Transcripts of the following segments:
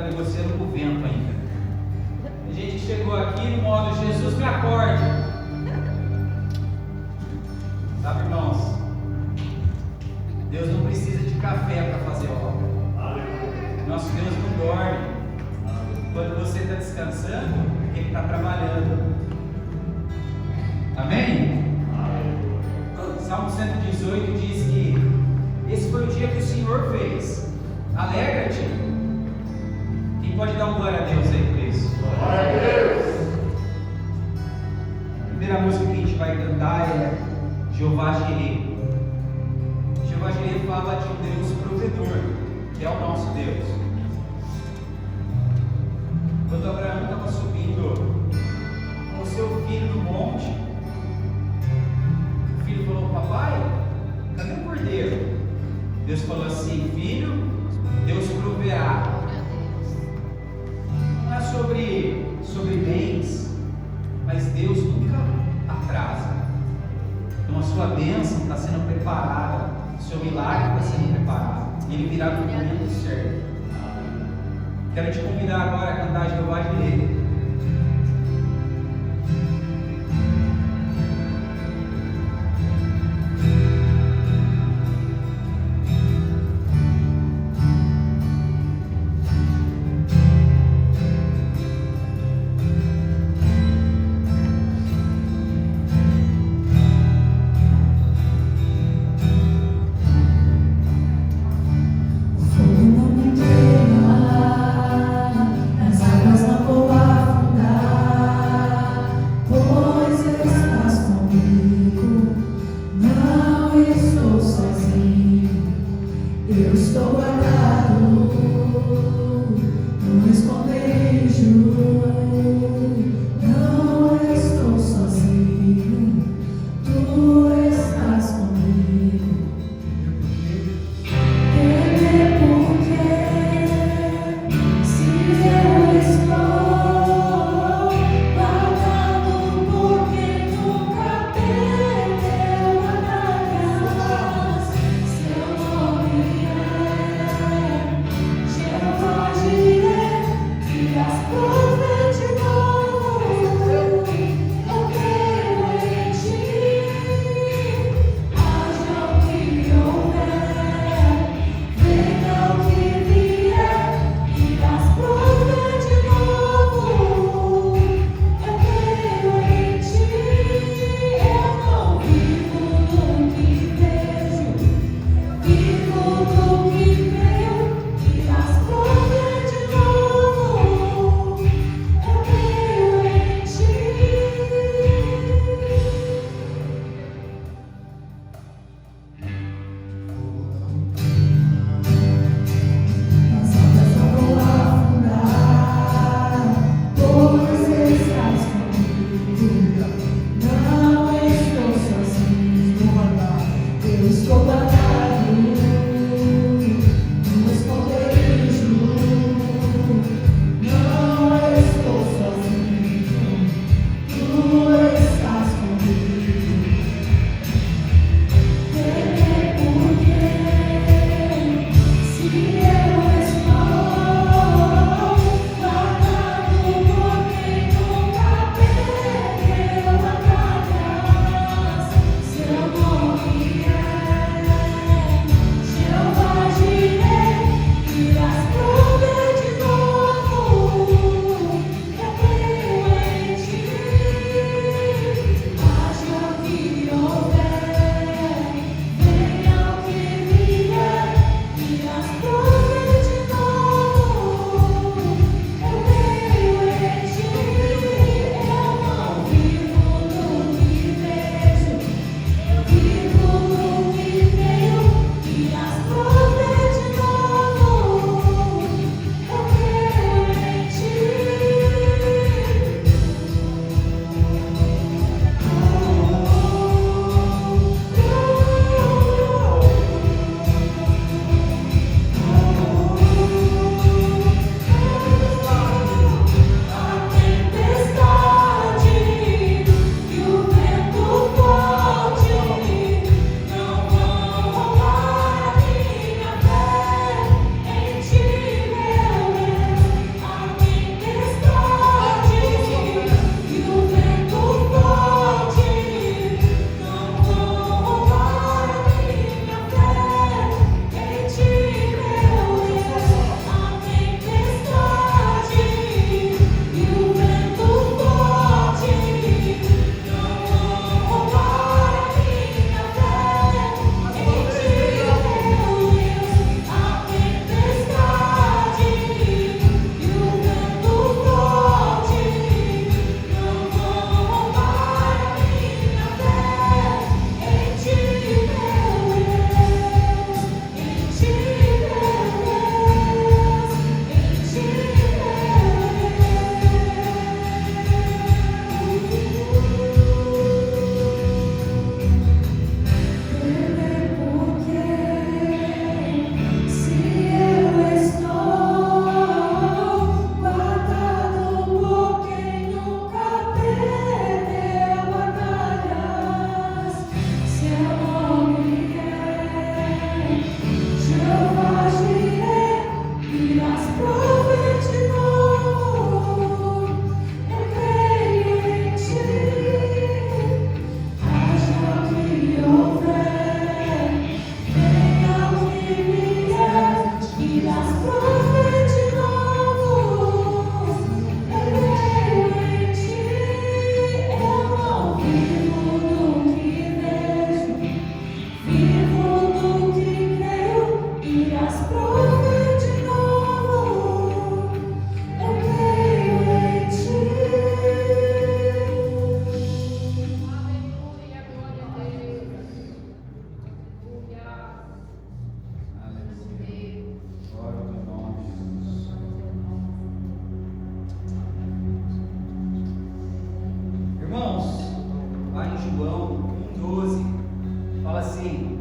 negociando com o vento ainda. A gente chegou aqui no modo Jesus me acorde. Sabe, irmãos? Deus não precisa de café para fazer obra. Nosso Deus não dorme. Quando você está descansando, Ele está trabalhando. Amém? Salmo 118 diz que esse foi o dia que o Senhor fez. Alegra-te. Quem pode dar um glória a Deus aí por isso? Glória a Deus. A primeira música que a gente vai cantar é Jeová Jireh. Jeová Jireh fala de um Deus provedor, que é o nosso Deus. Quando Abraão estava subindo com o seu filho no monte, o filho falou: papai, cadê o cordeiro? Deus falou assim: filho, Deus proverá. Não é sobre bens, mas Deus nunca atrasa. Então a sua bênção está sendo preparada, o seu milagre está sendo preparado, e ele virá no momento certo. Quero te convidar agora a cantar Jeová Jireh. Nas águas não vou João 1,12, fala assim: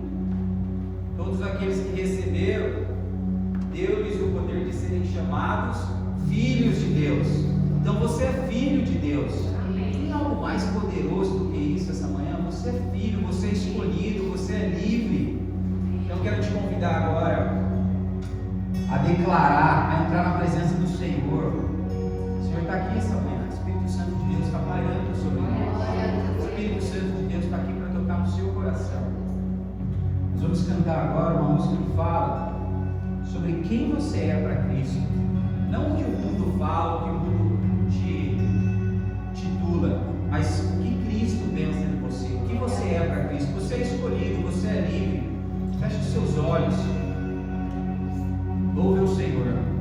todos aqueles que receberam, deu-lhes o poder de serem chamados filhos de Deus. Então você é filho de Deus. Tem algo mais poderoso do que isso essa manhã? Você é filho, você é escolhido, você é livre. Então eu quero te convidar agora a declarar, a entrar na presença do Senhor. O Senhor está aqui essa manhã. O Espírito Santo de Deus está pairando sobre nós. O Espírito Santo de Deus está aqui para tocar no seu coração. Nós vamos cantar agora uma música que fala sobre quem você é para Cristo. Não o que o mundo fala, o que o mundo te titula, mas o que Cristo pensa de você, o que você é para Cristo. Você é escolhido, você é livre. Feche os seus olhos. Louve o Senhor.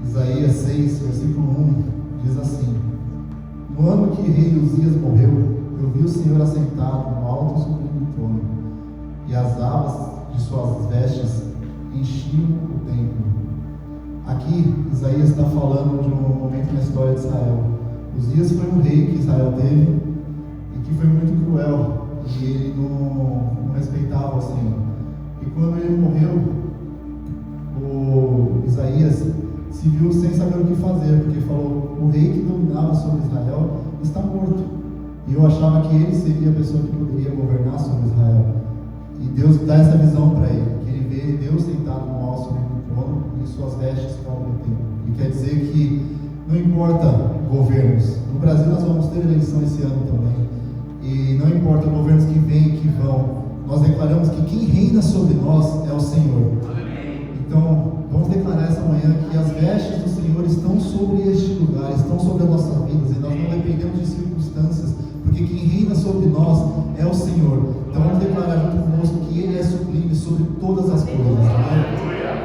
Isaías 6, versículo 1, diz assim: No ano que rei Uzias morreu, eu vi o Senhor assentado no alto sublime trono, e as abas de suas vestes enchiam o templo. Aqui, Isaías está falando de um momento na história de Israel. Uzias foi um rei que Israel teve e que foi muito cruel, e ele não respeitava o Senhor. quando ele morreu, o Isaías se viu sem saber o que fazer, porque falou: o rei que dominava sobre Israel está morto. E eu achava que ele seria a pessoa que poderia governar sobre Israel. E Deus dá essa visão para ele, que ele vê Deus sentado no alto sobre o trono e suas vestes cobrem o templo. E quer dizer que não importa governos. No Brasil nós vamos ter eleição esse ano também. E não importa governos que vêm e que vão, nós declaramos que quem reina sobre nós é o Senhor. Então, vamos declarar essa manhã que as vestes do Senhor estão sobre este lugar, estão sobre as nossas vidas, e nós não dependemos de circunstâncias, porque quem reina sobre nós é o Senhor. Então, vamos declarar junto conosco que Ele é sublime sobre todas as coisas. Amém?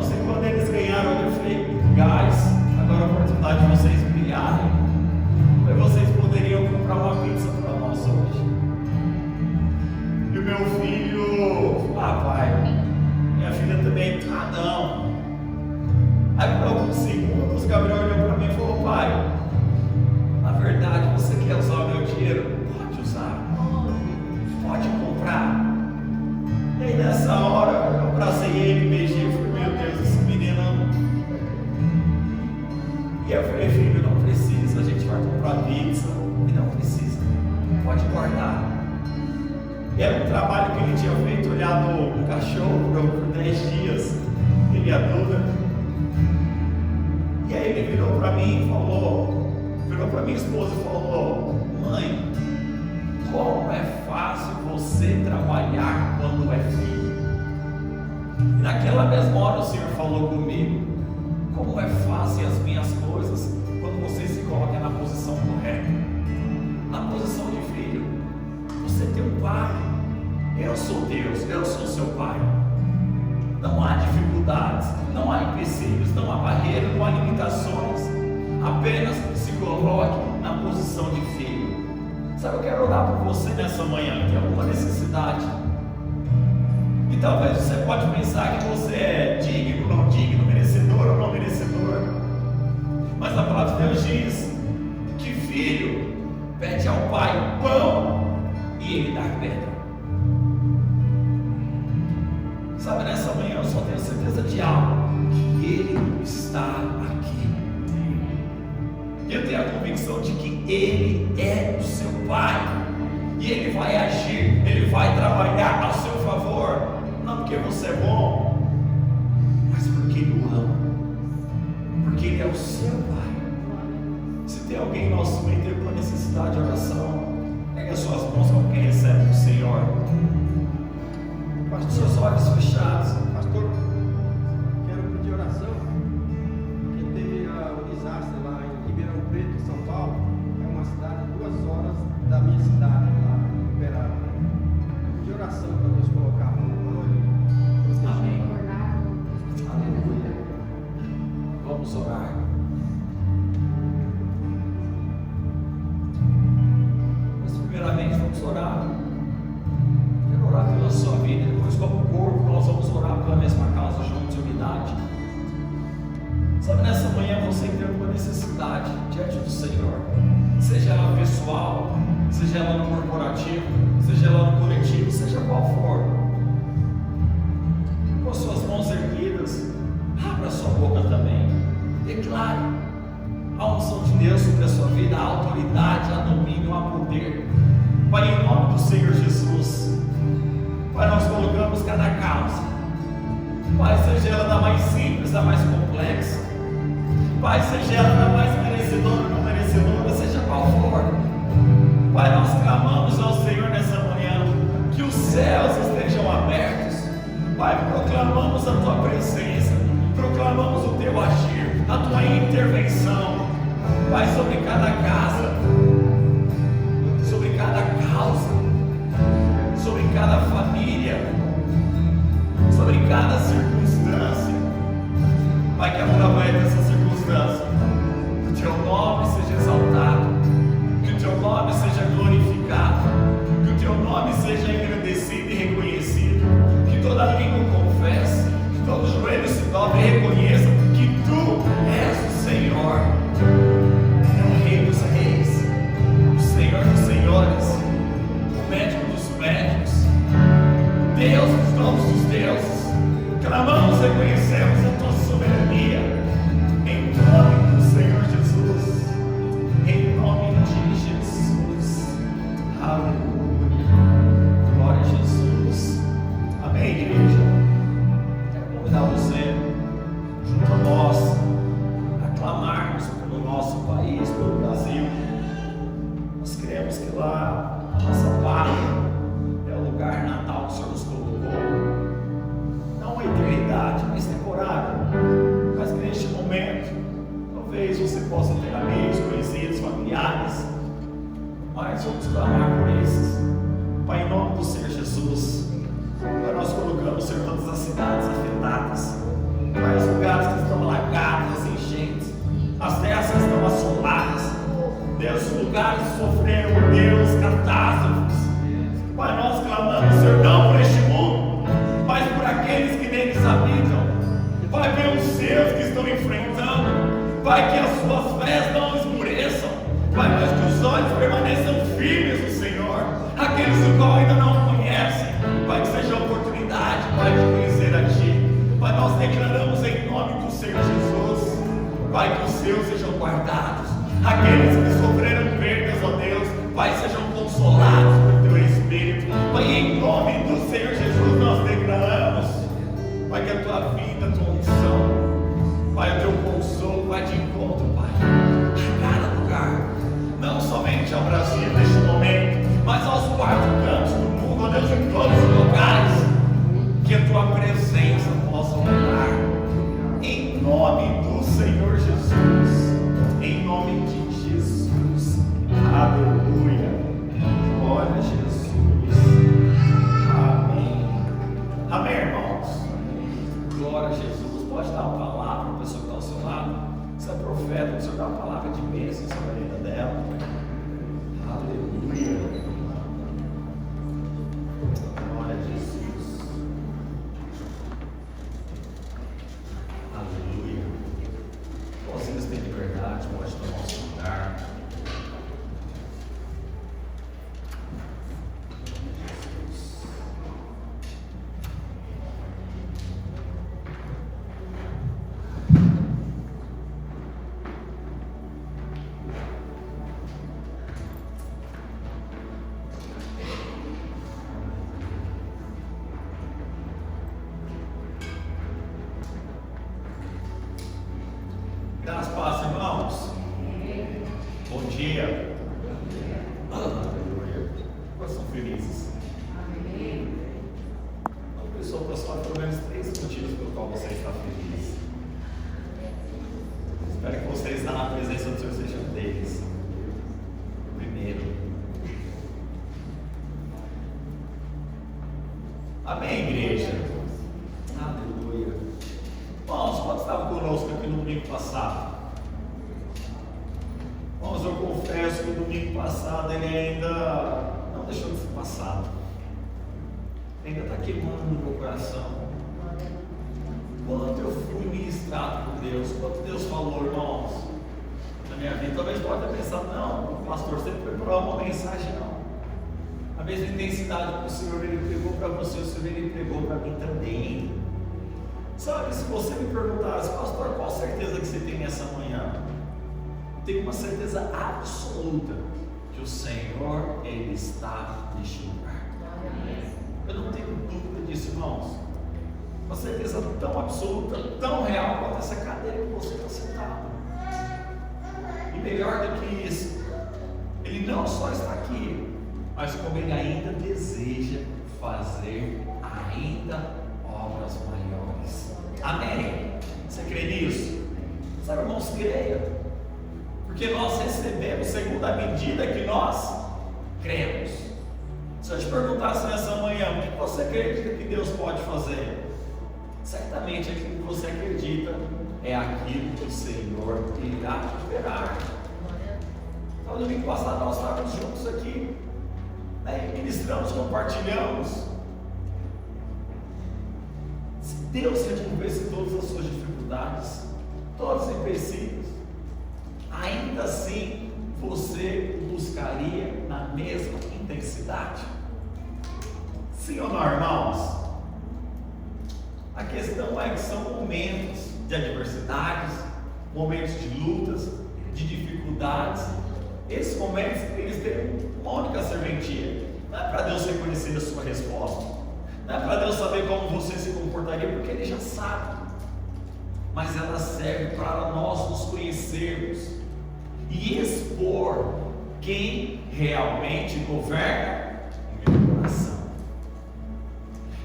irmãos, e quando eles ganharam, eu falei, gás, agora a oportunidade de vocês brilharem, para vocês poderiam comprar uma pizza para nós hoje. E o meu filho, pai, minha filha também, não. Aí por alguns segundos, Gabriel olhou para mim e falou, pai, na verdade você quer usar o meu dinheiro? Pode usar, pode comprar. E aí nessa hora eu abracei ele, beijei e falei, meu Deus, esse menino. E eu falei, filho, não precisa, a gente vai comprar pizza. E não precisa, pode guardar. E era um trabalho que ele tinha feito, olhado um cachorro por 10 dias, ele e a Duda. E aí ele virou para mim e falou, virou para minha esposa e falou, mãe, como é fácil você trabalhar quando é filho. E naquela mesma hora o Senhor falou comigo, como é fácil as minhas coisas quando você se coloca na posição correta, na posição de filho. Você tem um pai, eu sou Deus, eu sou seu pai. Não há dificuldades, não há empecilhos, não há barreiras, não há limitações. Apenas se coloque na posição de filho. Sabe, eu quero orar por você nessa manhã, que tem alguma necessidade. E talvez você pode pensar que você é digno, não digno, merecedor ou não merecedor. Mas a palavra de Deus diz que filho pede ao pai pão e ele dá pedra. Sabe, nessa manhã eu só tenho certeza de algo, que ele está aqui. Eu tenho a convicção de que ele é o seu pai, e ele vai agir, ele vai trabalhar a seu favor, não porque você é bom, mas porque ele o ama, porque ele é o seu pai. Se tem alguém em nosso meio que tem uma necessidade de oração, pegue as suas mãos como quem recebe do Senhor. Com os seus olhos fechados. Pastor, quero pedir oração, porque teve o desastre lá em Ribeirão Preto, São Paulo. É uma cidade 2 horas da minha cidade, lá em Uberaba. Pedir oração para Deus colocar a mão no olho. Amém. Aleluia. Vamos orar. Mas primeiramente vamos orar. Quero orar pela sua vida. Depois, como corpo, nós vamos orar pela mesma causa, juntos em unidade. Sabe, nessa manhã você tem alguma necessidade diante do Senhor, seja ela pessoal, seja ela no corporativo, seja ela no coletivo, seja qual for. Com as suas mãos erguidas, abra a sua boca também. Declare a unção de Deus sobre a sua vida, a autoridade, a domínio, a poder. Pai, em nome do Senhor Jesus, Pai, nós colocamos cada causa, Pai, seja ela da mais simples, da mais complexa, Pai, seja ela da mais merecedora ou não merecedora, seja qual for. Pai, nós clamamos ao Senhor nessa manhã, que os céus estejam abertos. Pai, proclamamos a Tua presença, proclamamos o Teu agir, a Tua intervenção, Pai, sobre cada casa, sobre cada causa, sobre cada família, sobre cada circunstância. Pai, que através dessa circunstância, que o Teu nome seja exaltado, que o Teu nome seja glorificado, que o Teu nome seja engrandecido e reconhecido, que toda língua confesse, que todo joelho se dobre e reconheça que Tu és o Senhor, é o Rei dos Reis, o Senhor dos Senhores, o médico dos médicos, Deus dos dons dos deuses. Clamamos e reconhecemos a Tua soberania, em nome do Senhor Jesus, em nome de Jesus. Aleluia, glória a Jesus. Amém, igreja. Quero convidar você, junto a nós, a clamarmos pelo nosso país, pelo Brasil. Nós cremos que lá a nossa pátria é o lugar natal que o Senhor nos colocou. Não uma eternidade, mas temporária. Mas que neste momento, talvez você possa ter amigos, conhecidos, familiares, mas vamos clamar por esses. Pai, em nome do Senhor Jesus, Pai, nós colocamos, Senhor, todas as cidades afetadas. Pai, Pai, pelos seus que estão enfrentando, Pai, que as suas fés não esmoreçam, Pai, mas que os olhos permaneçam firmes no Senhor, aqueles o qual ainda não conhecem, Pai, que seja a oportunidade, Pai, de conhecer a Ti. Pai, nós declaramos em nome do Senhor Jesus, Pai, que os seus sejam guardados, aqueles que sofreram perdas, ó Deus, Pai, sejam consolados por Teu Espírito. Pai, em nome do Senhor Jesus nós declaramos, Pai, que a Tua vida, a Tua unção, Pai, o Teu consolo vai de encontro, Pai, a cada lugar, não somente ao Brasil neste momento, mas aos 4 cantos do mundo, ó Deus, em todos os lugares, que a Tua presença possa operar, em nome do Senhor Jesus, em nome de Jesus, aleluia, glória a Jesus, amém, amém, irmãos, glória a Jesus. Pode dar uma palavra para a pessoa que está ao seu lado, você é profeta, o Senhor dá uma palavra de bênção sobre a vida dela, aleluia, glória a Jesus, aleluia. Vocês têm liberdade, pode tomar o seu lugar. Graças a Deus, irmãos. Bom dia. Aleluia. Quais são felizes? Uma pessoa para falar pelo menos 3 motivos pelo qual você está feliz. Espero que você está na presença do Senhor seja um deles. Primeiro. Amém, igreja? Aleluia. Irmãos, quando estavam conosco aqui no domingo passado? Irmãos, eu confesso que o domingo passado ele ainda não deixou de ser passado. Ainda está queimando no meu coração. Quanto eu fui ministrado por Deus, quanto Deus falou, irmãos, na minha vida. Talvez pode ter pensado, não, o pastor sempre preparou uma mensagem, não. A mesma intensidade que o Senhor ele pregou para você, o Senhor ele pregou para mim também. Sabe, se você me perguntasse, pastor, qual certeza que você tem nessa manhã? Eu tenho uma certeza absoluta que o Senhor, Ele está neste lugar. Eu não tenho dúvida disso, irmãos. Uma certeza tão absoluta, tão real quanto essa cadeira que você está sentado. E melhor do que isso, Ele não só está aqui, mas como Ele ainda deseja fazer ainda obras maiores. Amém? Você crê nisso? Sabe, irmãos, creia, porque nós recebemos segundo a medida que nós cremos. Se eu te perguntasse nessa manhã, o que você acredita que Deus pode fazer? Certamente aquilo que você acredita é aquilo que o Senhor irá operar. No domingo passado nós estávamos juntos aqui, né? Ministramos, compartilhamos. Deus removesse todas as suas dificuldades, todos os empecilhos, ainda assim você buscaria na mesma intensidade? Sim ou não, irmãos? A questão é que são momentos de adversidades, momentos de lutas, de dificuldades. Esses momentos, eles têm uma única serventia. Não é para Deus reconhecer a sua resposta, não é para Deus saber como você se comportaria, porque Ele já sabe. Mas ela serve para nós nos conhecermos e expor quem realmente governa o meu coração.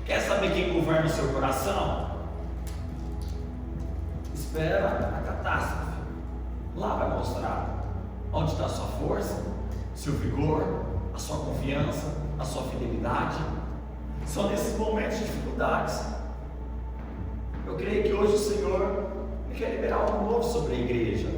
Quer saber quem governa o seu coração? Espera a catástrofe. Lá vai mostrar onde está a sua força, seu vigor, a sua confiança, a sua fidelidade. São nesses momentos de dificuldades. Eu creio que hoje o Senhor quer liberar algo novo sobre a igreja.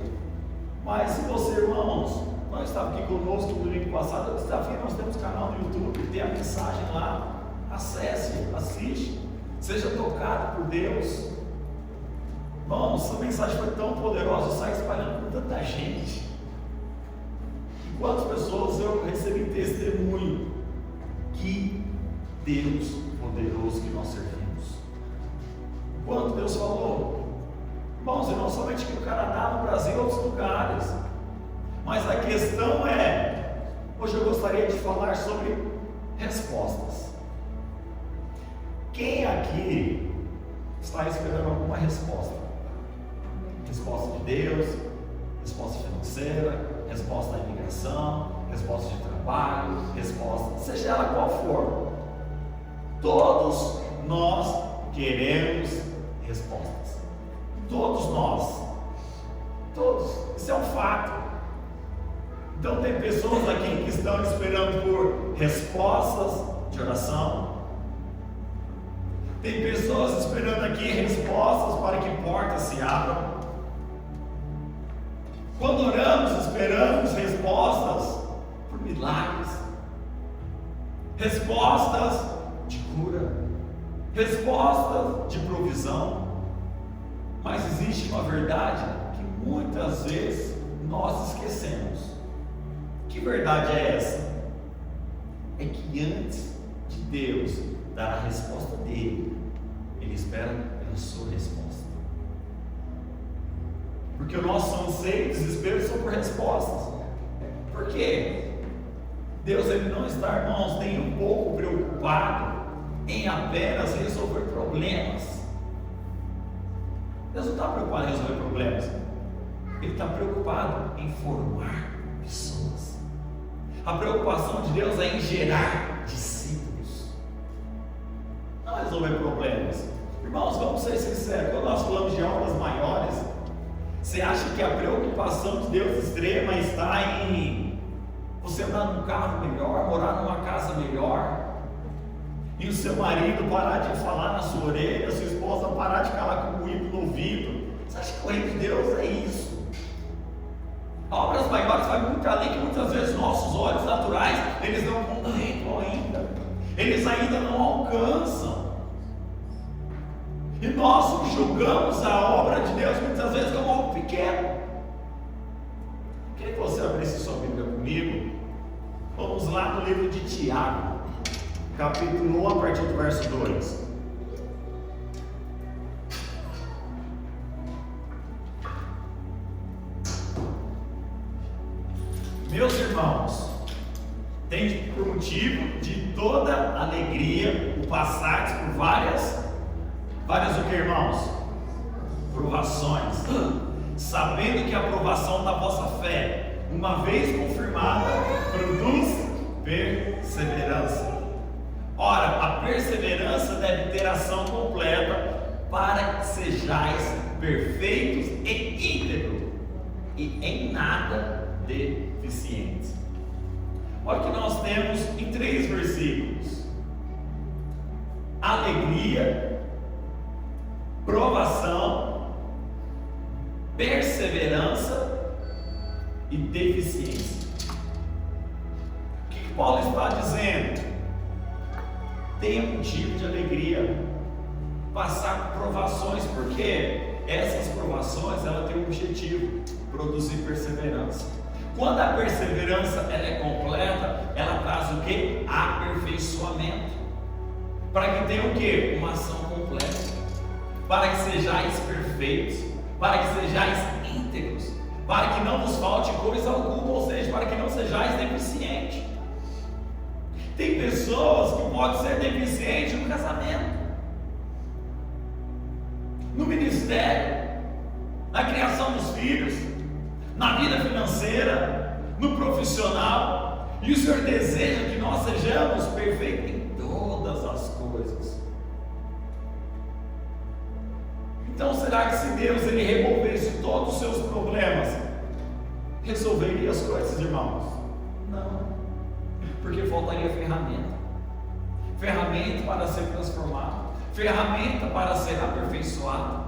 Mas se você, irmãos, não estava aqui conosco no domingo passado, eu desafio, nós temos canal no YouTube, tem a mensagem lá. Acesse, assiste, seja tocado por Deus. Irmãos, essa mensagem foi tão poderosa, sai espalhando por tanta gente. E quantas pessoas eu recebi testemunho que Deus poderoso que nós servimos. Quanto Deus falou, irmãos, e não somente aqui no Canadá, no Brasil e outros lugares. Mas a questão é, hoje eu gostaria de falar sobre respostas. Quem aqui está esperando alguma resposta? Resposta de Deus, resposta financeira, resposta da imigração, resposta de trabalho, resposta, seja ela qual for. Todos nós queremos respostas. Todos nós. Todos. Isso é um fato. Então tem pessoas aqui que estão esperando por respostas de oração. Tem pessoas esperando aqui respostas para que portas se abram. Quando oramos, esperamos respostas por milagres, respostas de cura, respostas de provisão. Mas existe uma verdade que muitas vezes nós esquecemos. Que verdade é essa? É que antes de Deus dar a resposta dele, Ele espera pela sua resposta. Porque o nosso anseio e desespero são por respostas. Por quê? Deus ele não está, irmãos, nem um pouco preocupado em apenas resolver problemas. Deus não está preocupado em resolver problemas. Ele está preocupado em formar pessoas. A preocupação de Deus é em gerar discípulos, não resolver problemas. Irmãos, vamos ser sinceros, quando nós falamos de obras maiores, você acha que a preocupação de Deus extrema está em você andar num carro melhor, morar numa casa melhor, e o seu marido parar de falar na sua orelha, a sua esposa parar de calar com o ruído no ouvido? Você acha que o reino de Deus é isso? Obras maiores vai muito além, que muitas vezes nossos olhos naturais, eles não contemplam ainda, eles ainda não alcançam. E nós julgamos a obra de Deus muitas vezes como algo pequeno. Queria que você abrisse sua Bíblia comigo. Vamos lá no livro de Tiago, capítulo 1, a partir do verso 2. Meus irmãos, tem por motivo de toda alegria o passardes por várias o que, irmãos? Provações, sabendo que a provação da vossa fé, uma vez confirmada, produz perseverança. Ora, a perseverança deve ter ação completa, para que sejais perfeitos e íntegros, e em nada deficientes. Olha o que nós temos em 3 versículos: alegria, provação, perseverança e deficiência. O que Paulo está dizendo? Tenha motivo de alegria, passar por provações, porque essas provações ela tem um objetivo: produzir perseverança. Quando a perseverança ela é completa, ela traz o que? Aperfeiçoamento, para que tenha o que? Uma ação completa, para que sejais perfeitos, para que sejais íntegros, para que não vos falte coisa alguma, ou seja, para que não sejais deficientes. Tem pessoas que podem ser deficientes no casamento, no ministério, na criação dos filhos, na vida financeira, no profissional, e o Senhor deseja que nós sejamos perfeitos em todas as coisas. Então será que se Deus ele removesse todos os seus problemas, resolveria as coisas, irmãos? Não, porque faltaria ferramenta para ser transformado, ferramenta para ser aperfeiçoado.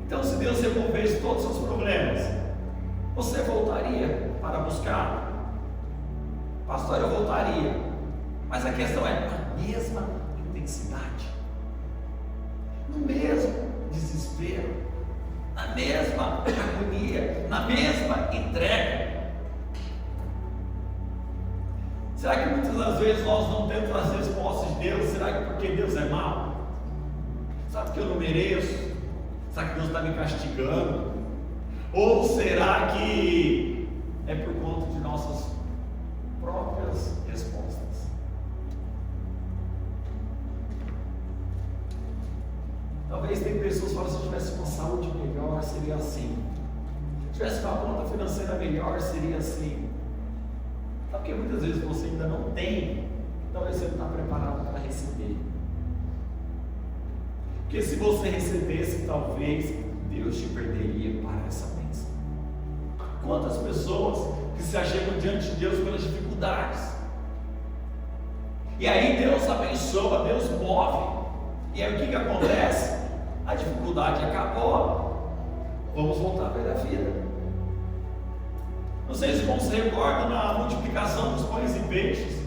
Então, se Deus removesse todos os seus problemas, você voltaria para buscar? Pastor, eu voltaria, mas a questão é a mesma intensidade. no mesmo desespero, na mesma agonia, na mesma entrega. Será que muitas das vezes nós não temos as respostas de Deus? Será que porque Deus é mau? Será que eu não mereço? Será que Deus está me castigando? Ou será que é por conta de nossas próprias respostas? Talvez tem pessoas que falam, se eu tivesse uma saúde melhor, seria assim. Se tivesse uma conta financeira melhor, seria assim. Sabe porque muitas vezes você ainda não tem, talvez você não está preparado para receber. Porque se você recebesse, talvez Deus te perderia para essa bênção. Quantas pessoas que se achegam diante de Deus pelas dificuldades, e aí Deus abençoa, Deus move, e aí o que acontece? A dificuldade acabou, vamos voltar para a vida. Não sei se irmãos se recordam na multiplicação dos pães e peixes.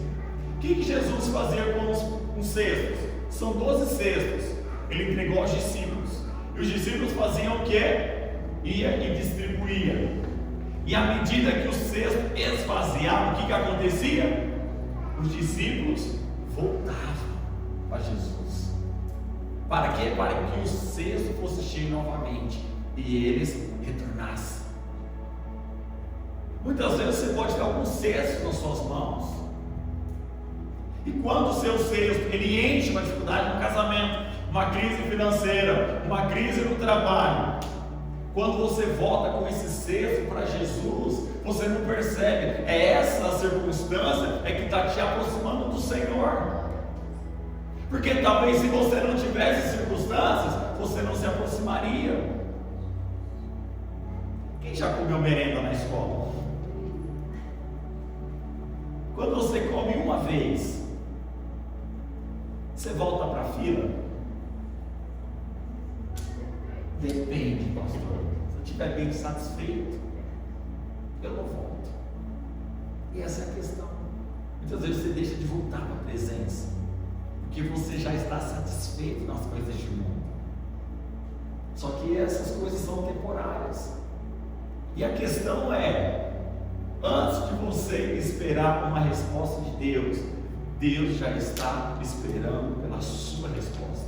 O que Jesus fazia com os cestos? São 12 cestos. Ele entregou aos discípulos. E os discípulos faziam o quê? Ia e distribuía. E à medida que o cesto esvaziava, o que acontecia? Os discípulos voltavam para Jesus. Para quê? Para que o cesto fosse cheio novamente e eles retornassem. Muitas vezes você pode ter alguns cestos nas suas mãos, e quando o seu cesto ele enche uma dificuldade no casamento, uma crise financeira, uma crise no trabalho, quando você volta com esse cesto para Jesus, você não percebe, é essa circunstância que está te aproximando do Senhor. Porque talvez se você não tivesse circunstâncias, você não se aproximaria. Quem já comeu merenda na escola? Quando você come uma vez, você volta para a fila? Depende, pastor. Se eu estiver bem satisfeito, eu não volto. E essa é a questão. Muitas vezes você deixa de voltar para a presença, porque você já está satisfeito nas coisas de mundo. Só que essas coisas são temporárias. E a questão é, antes de você esperar uma resposta de Deus, Deus já está esperando pela sua resposta.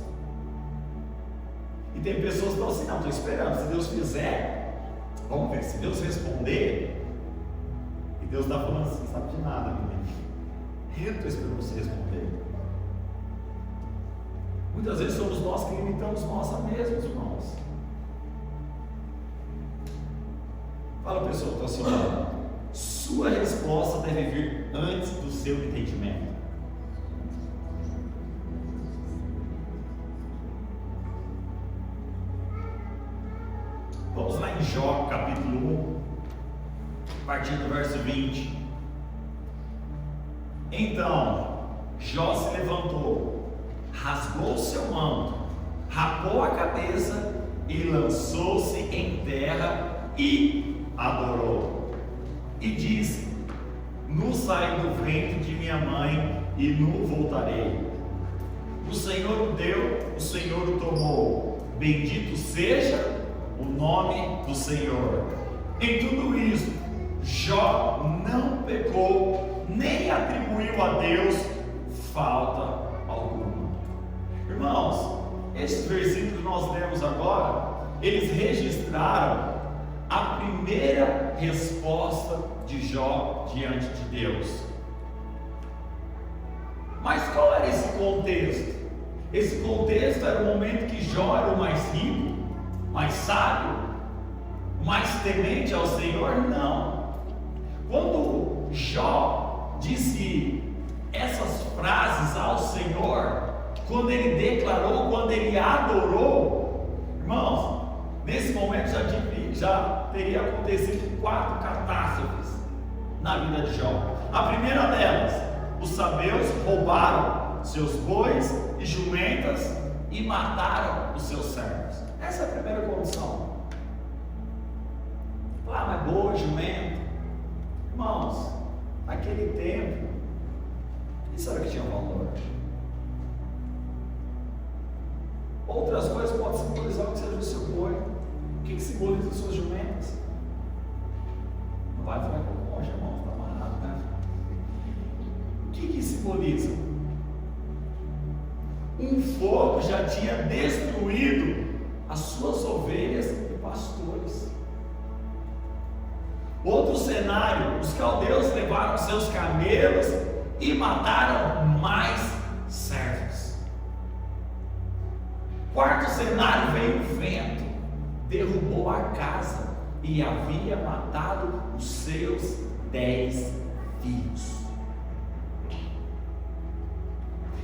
E tem pessoas que falam assim, não, estou esperando, se Deus fizer, vamos ver, se Deus responder, e Deus está falando assim, não sabe de nada, menino. Eu estou esperando você responder. Muitas vezes somos nós que limitamos nós a mesmos, irmãos. Fala, pessoa que está ao seu lado. Sua resposta deve vir antes do seu entendimento. Vamos lá em Jó, capítulo 1, a partir do verso 20. Então, Jó se levantou, rasgou seu manto, rapou a cabeça e lançou-se em terra e adorou. E disse: Nu saí do ventre de minha mãe e nu voltarei. O Senhor o deu, o Senhor o tomou. Bendito seja o nome do Senhor. Em tudo isso, Jó não pecou, nem atribuiu a Deus falta alguma. Irmãos, esses versículos que nós lemos agora, eles registraram a primeira resposta de Jó diante de Deus. Mas qual era esse contexto? Esse contexto era o momento que Jó era o mais rico, mais sábio, mais temente ao Senhor? Não. Quando Jó disse essas frases ao Senhor, quando ele declarou, quando ele adorou, irmãos, nesse momento já teria acontecido 4 catástrofes na vida de Jó. A primeira delas, os sabeus roubaram seus bois e jumentas e mataram os seus servos. Essa é a primeira condição. Mas boi, jumento, irmãos, naquele tempo, isso era o que tinha valor. Outras coisas podem simbolizar o que seja o seu boi. O que simboliza as suas jumentas? Não vai falar com o monge, irmão, está amarrado, né? O que simboliza? Um fogo já tinha destruído as suas ovelhas e pastores. Outro cenário, os caldeus levaram seus camelos e mataram mais servos. Quarto cenário, veio o vento, derrubou a casa e havia matado os seus 10 filhos.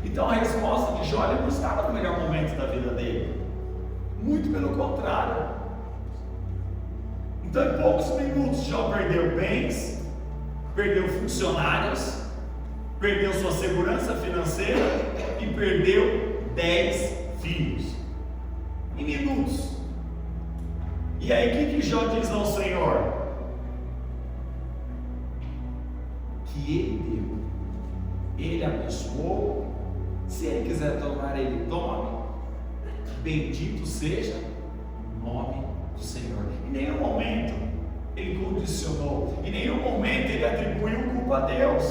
Então a resposta de Jó, ele não estava no melhor momento da vida dele, muito pelo contrário. Então em poucos minutos Jó perdeu bens, perdeu funcionários, perdeu sua segurança financeira e perdeu 10 filhos em minutos. E aí o que Jó diz ao Senhor? Que Ele deu, Ele abençoou. Se Ele quiser tomar, Ele tome. Bendito seja o nome do Senhor. Em nenhum momento Ele condicionou, em nenhum momento Ele atribuiu culpa a Deus.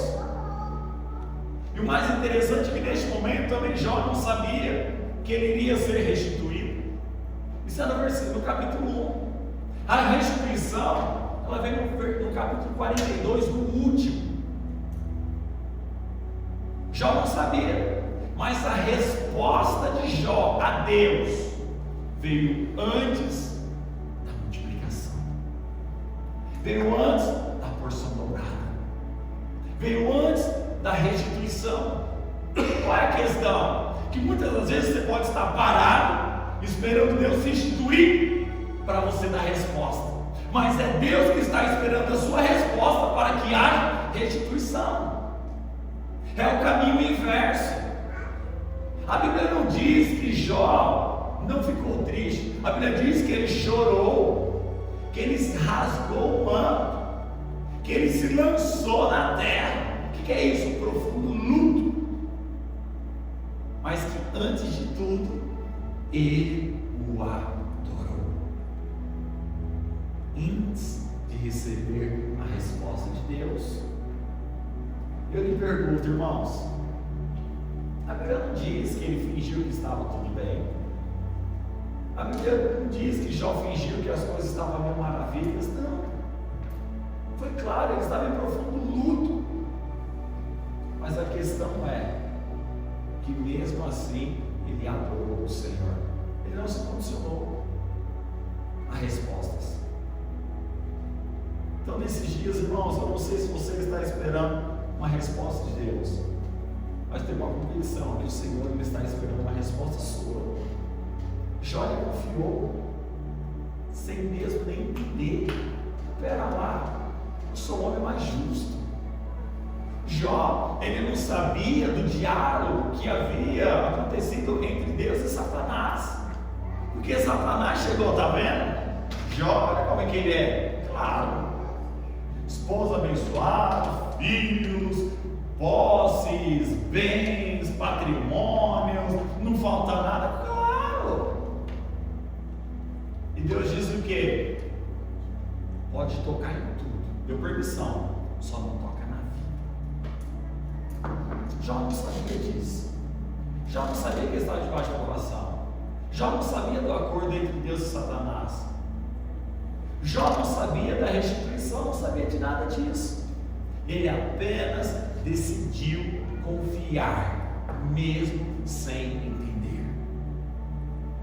E o mais interessante é que neste momento também Jó não sabia que ele iria ser restituído. Isso é no capítulo 1. A restituição, ela vem no capítulo 42, no último. Jó não sabia, mas a resposta de Jó a Deus veio antes da multiplicação, veio antes da porção dobrada, veio antes da restituição. Qual é a questão? Que muitas das vezes você pode estar parado esperando Deus se instituir para você dar resposta, mas é Deus que está esperando a sua resposta para que haja restituição. É o caminho inverso. A Bíblia não diz que Jó não ficou triste, a Bíblia diz que ele chorou, que ele rasgou o manto, que ele se lançou na terra. O que é isso? Um profundo luto. Mas que antes de tudo, ele o adorou, antes de receber a resposta de Deus. Eu lhe pergunto, irmãos, a Bíblia não diz que ele fingiu que estava tudo bem. A Bíblia não diz que Jó fingiu que as coisas estavam mil maravilhas. Não. Foi claro, ele estava em profundo luto. Mas a questão é que mesmo assim ele adorou o Senhor. Ele não se condicionou a respostas. Então nesses dias, irmãos, eu não sei se você está esperando uma resposta de Deus, mas tem uma convicção que o Senhor ele está esperando uma resposta sua. Jó confiou sem mesmo nem entender. Pera lá, eu sou o homem mais justo. Jó, ele não sabia do diálogo que havia acontecido entre Deus e Satanás, porque Satanás chegou, tá vendo? Jó, olha como é que ele é, claro, esposo abençoado, filhos, posses, bens, patrimônios, não falta nada, claro. E Deus diz o quê? Pode tocar em tudo, deu permissão, só não toca na vida. Jó não sabia disso. Jó não sabia que estava debaixo da oração. Jó não sabia do acordo entre Deus e Satanás. Jó não sabia da restituição, não sabia de nada disso. Ele apenas decidiu confiar, mesmo sem entender.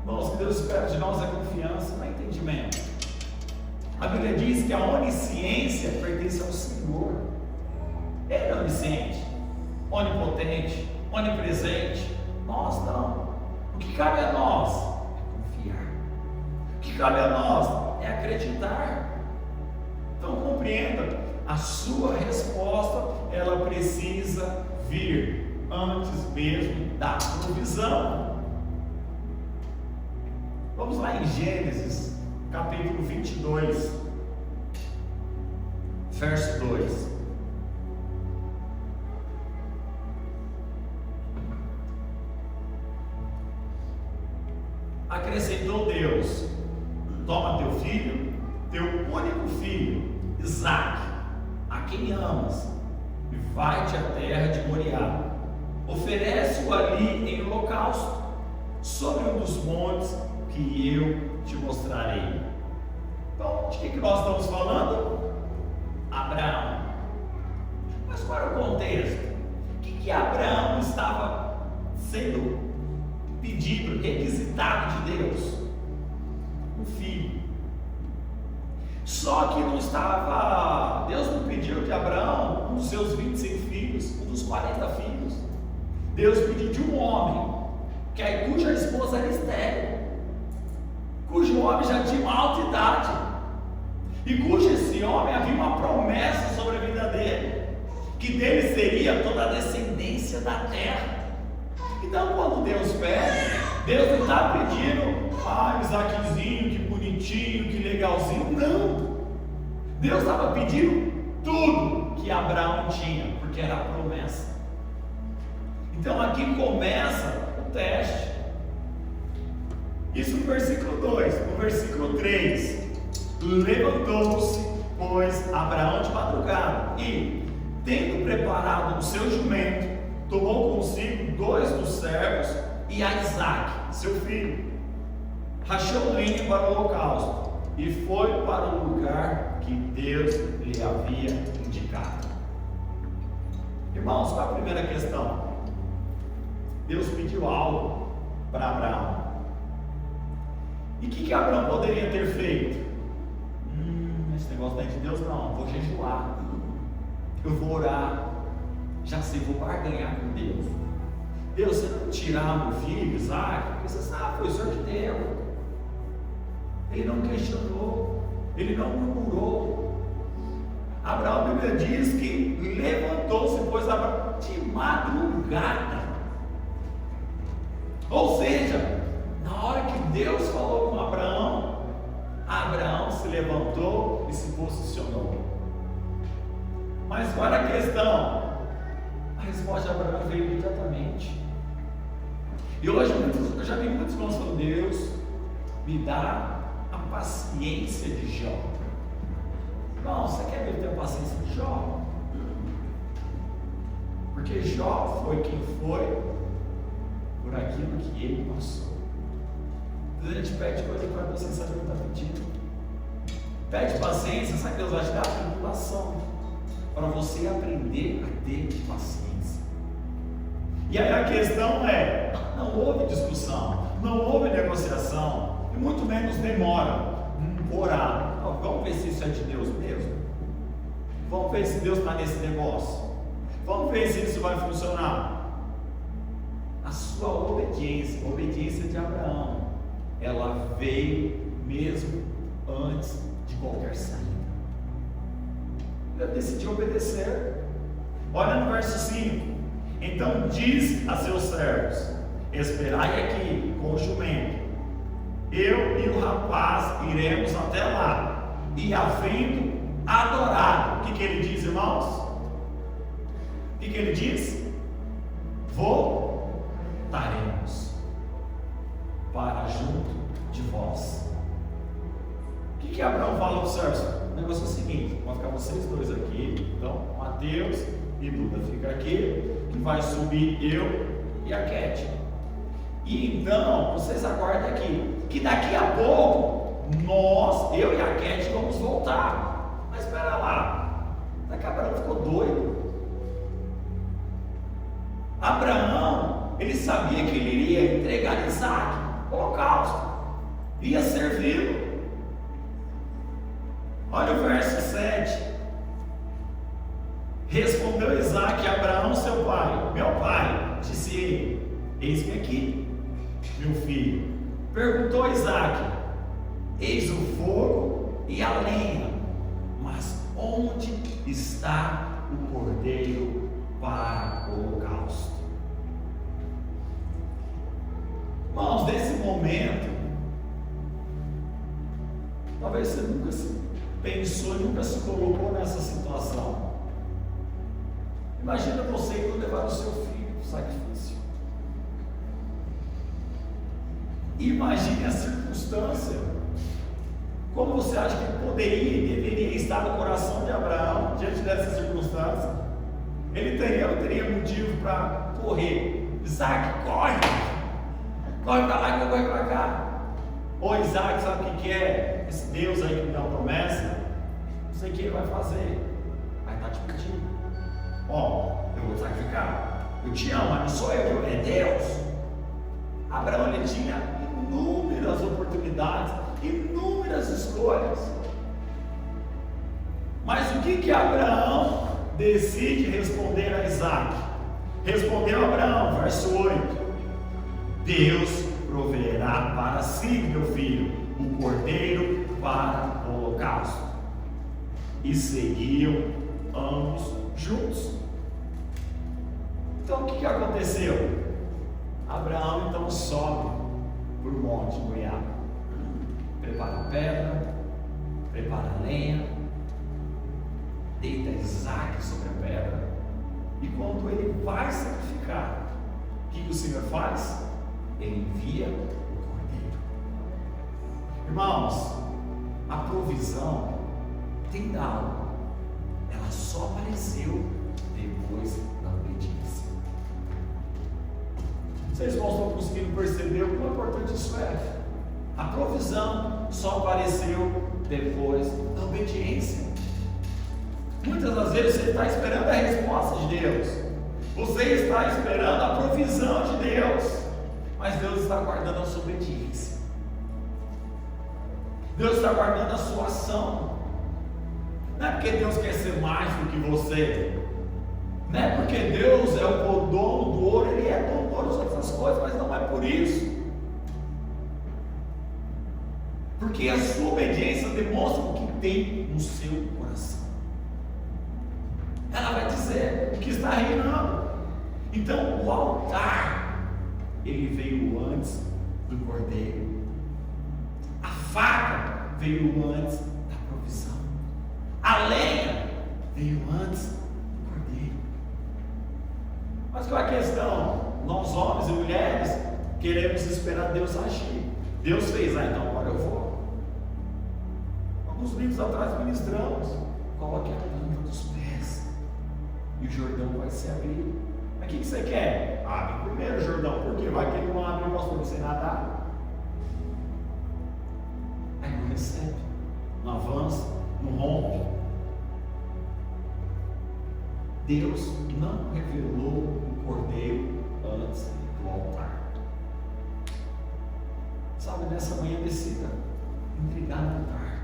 Irmãos, o que Deus espera de nós é confiança, não é entendimento. A Bíblia diz que a onisciência pertence ao Senhor. Ele é onisciente, onipotente, onipresente. Nós não. O que cabe a nós é confiar. O que cabe a nós é acreditar. Então compreenda, a sua resposta ela precisa vir antes mesmo da provisão. Vamos lá em Gênesis capítulo 22, verso 2. acrescentou Deus: toma teu filho, teu único filho, Isaque, a quem amas, e vai-te à terra de Moriá. Oferece-o ali em holocausto, sobre um dos montes que eu te mostrarei. Então, de que nós estamos falando? Abraão. Mas qual era o contexto? O que Abraão estava sendo pedido, requisitado de Deus? Um filho. Só que não estava, Deus não pediu de Abraão um dos seus 25 filhos, um dos 40 filhos. Deus pediu de um homem, cuja esposa era estéril, cujo homem já tinha uma alta idade, e cujo esse homem havia uma promessa sobre a vida dele, que dele seria toda a descendência da terra. Então, quando Deus pede, Deus não está pedindo, Isaquezinho, que bonitinho, que legalzinho. Não. Deus estava pedindo tudo que Abraão tinha, porque era a promessa. Então, aqui começa o teste. Isso no versículo 2. No versículo 3: levantou-se, pois, Abraão de madrugada, e, tendo preparado o seu jumento, tomou consigo 2 dos servos e a Isaque, seu filho, rachou lenha para o holocausto e foi para o lugar que Deus lhe havia indicado. Irmãos, qual é a primeira questão? Deus pediu algo para Abraão. E o que Abraão poderia ter feito? Esse negócio não é de Deus, não. Vou jejuar, eu vou orar, já sei, vou barganhar com Deus. Deus, você não tirar meu filho, Isaque, porque você sabe, foi o Senhor que deu. Ele não questionou, ele não murmurou. Abraão, a Bíblia diz que levantou-se, pois Abraão de madrugada. Ou seja, na hora que Deus falou com Abraão, Abraão se levantou e se posicionou. Mas qual era a questão? A resposta de Abraão veio imediatamente. E hoje eu já vi muitos irmãos falando: Deus, me dá a paciência de Jó. Não, você quer ver ter a paciência de Jó? Porque Jó foi quem foi por aquilo que ele passou. Às vezes a gente pede coisa para você saber o que está pedindo. Pede paciência, sabe que Deus vai te dar a tribulação, para você aprender a ter paciência. E aí a questão é: não houve discussão, não houve negociação, e muito menos demora. Orar. Vamos ver se isso é de Deus mesmo. Vamos ver se Deus está nesse negócio. Vamos ver se isso vai funcionar. A sua obediência, a obediência de Abraão, ela veio mesmo antes de qualquer saída. Ele decidiu obedecer. Olha no verso 5: então diz a seus servos: esperai aqui com o jumento, eu e o rapaz iremos até lá, e havendo adorado, o que ele diz, irmãos? O que ele diz? Voltaremos para junto de vós. O que Abraão fala para os servos? O negócio é o seguinte: vão ficar vocês dois aqui. Então, Mateus e Duda fica aqui, que vai subir eu e a Cat. E então, vocês aguardem aqui, que daqui a pouco eu e a Cat vamos voltar. Mas espera lá, daqui a Abraão ficou doido. Abraão, ele sabia que ele iria entregar Isaque, holocausto, ia servi-lo. Olha o verso 7. Respondeu Isaque a Abraão, seu pai: meu pai, disse ele, eis-me aqui, meu filho. Perguntou Isaque: eis o fogo e a lenha, mas onde está o cordeiro para o holocausto? Irmãos, nesse momento, talvez você nunca se pensou, nunca se colocou nessa situação. Imagina você indo levar o seu filho para o sacrifício. Imagine a circunstância. Como você acha que poderia e deveria estar no coração de Abraão diante dessa circunstância? Ele teria motivo para correr. Isaac, corre! Corre para lá que eu corro para cá. Ô Isaac, sabe o que é? Esse Deus aí que me dá uma promessa, não sei o que ele vai fazer. Vai estar te pedindo. Ó, eu vou sacrificar. Eu te amo, mas não sou eu, é Deus. Abraão, ele tinha inúmeras oportunidades, inúmeras escolhas. Mas o que Abraão decide responder a Isaac? Respondeu Abraão, verso 8: Deus proverá para si, meu filho, o cordeiro para o holocausto. E seguiam ambos juntos. Então o que aconteceu? Abraão então sobe para o monte Moriá, prepara a pedra, prepara a lenha, deita Isaac sobre a pedra, e quando ele vai sacrificar, o que o Senhor faz? Ele envia o cordeiro. Irmãos, a provisão tem dado, ela só apareceu depois da obediência. Vocês estão conseguindo perceber o quão importante isso é? A provisão só apareceu depois da obediência. Muitas das vezes você está esperando a resposta de Deus, você está esperando a provisão de Deus, mas Deus está guardando a sua obediência. Deus está guardando a sua ação. Não é porque Deus quer ser mais do que você, não é porque Deus é o dono do ouro, Ele é dono de todas as outras coisas, mas não é por isso. Porque a sua obediência demonstra o que tem no seu coração. Ela vai dizer o que está reinando. Então o altar, ele veio antes do cordeiro. A faca veio antes da provisão. A lenha veio antes do cordeiro. Mas qual é a questão? Nós, homens e mulheres, queremos esperar Deus agir. Deus fez, então agora eu vou. Alguns livros atrás ministramos. Coloque a planta dos pés e o Jordão vai se abrir. Mas o que você quer? Abre primeiro o Jordão, porque vai que ele não abre, nós vamos sem nadar. Aí não recebe, não avança, não rompe. Deus não revelou o cordeiro antes do altar. Sabe, nessa manhã decida entregar no altar.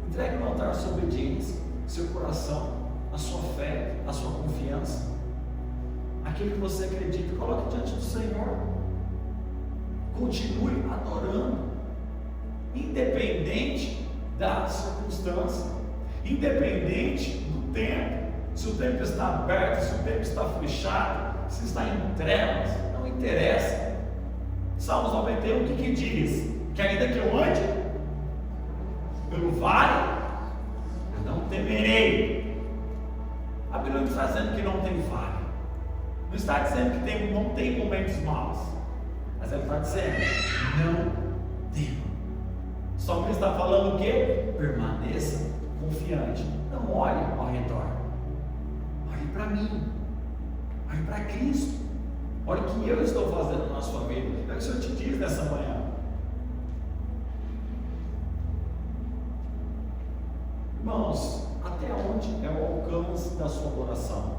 Entregue no altar a sua obediência, seu coração, a sua fé, a sua confiança, aquilo que você acredita, coloque diante do Senhor. Continue adorando, independente da circunstância, independente do tempo. Se o tempo está aberto, se o tempo está fechado, se está em trevas, não interessa. Salmos 91, o que diz? Que ainda que eu ande pelo vale, eu não temerei. A Bíblia não está dizendo que não tem vale, não está dizendo que não tem momentos maus, mas ela está dizendo, não tema. O salmista está falando o quê? Permaneça confiante, não olhe ao redor, olhe para mim, olhe para Cristo, olhe o que eu estou fazendo na sua vida. É o que o Senhor te diz nessa manhã. Irmãos, até onde é o alcance da sua adoração?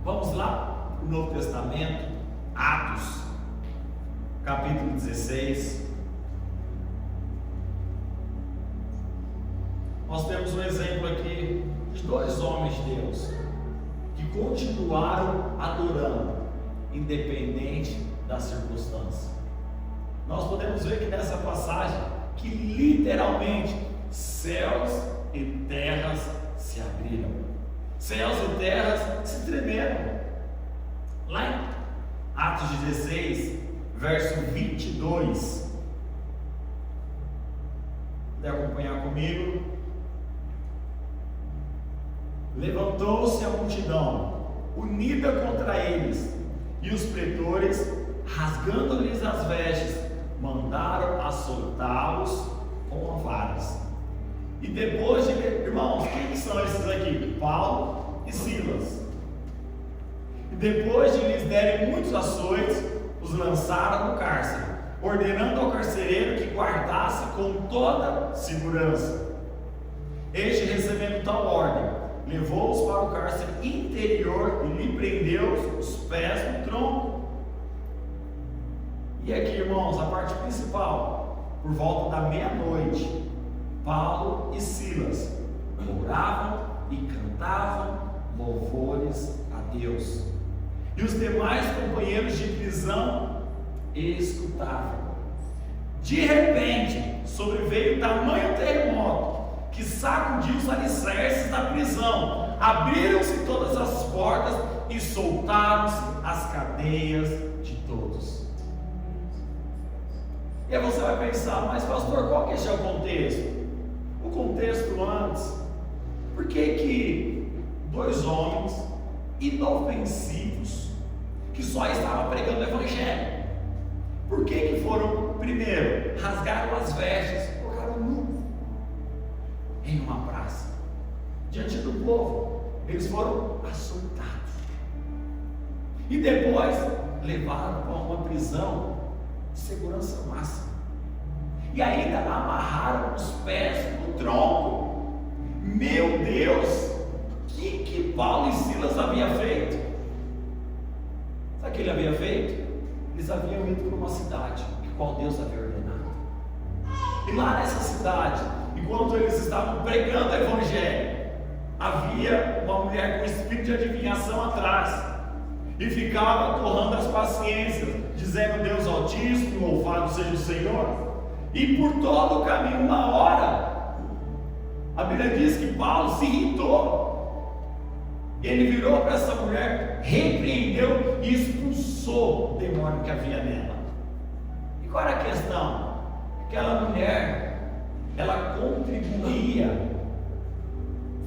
Vamos lá para o Novo Testamento, Atos, capítulo 16. Nós temos um exemplo aqui de dois homens de Deus que continuaram adorando, independente da circunstância. Nós podemos ver que nessa passagem, que literalmente céus e terras se abriram, céus e terras se tremeram. Lá em Atos 16, verso 22, puder acompanhar comigo. Levantou-se a multidão unida contra eles, e os pretores, rasgando-lhes as vestes, mandaram açoitá-los com varas. E depois de, irmãos, quem são esses aqui? Paulo e Silas. E depois de lhes derem muitos açoites, os lançaram no cárcere, ordenando ao carcereiro que guardasse com toda segurança. Este, recebendo tal ordem, levou-os para o cárcere interior e lhe prendeu os pés no tronco. E aqui, irmãos, a parte principal, por volta da meia-noite, Paulo e Silas oravam e cantavam louvores a Deus. E os demais companheiros de prisão escutavam. De repente, sobreveio tamanho terremoto que sacudiu os alicerces da prisão. Abriram-se todas as portas e soltaram-se as cadeias de todos. E aí você vai pensar, mas pastor, qual que é o contexto? O contexto antes, por que dois homens inofensivos, que só estavam pregando o evangelho, por que foram, primeiro, rasgaram as vestes, colocaram nu em uma praça, diante do povo? Eles foram açoitados, e depois levaram para uma prisão de segurança máxima, e ainda amarraram os pés no tronco. Meu Deus, que Paulo e Silas haviam feito? Sabe o que ele havia feito? Eles haviam ido para uma cidade que qual Deus havia ordenado, e lá nessa cidade, enquanto eles estavam pregando o evangelho, havia uma mulher com espírito de adivinhação atrás, e ficava torrando as paciências, dizendo: Deus Altíssimo, louvado seja o Senhor. E por todo o caminho, uma hora, a Bíblia diz que Paulo se irritou. Ele virou para essa mulher, repreendeu e expulsou o demônio que havia nela. E qual era a questão? Aquela mulher, ela contribuía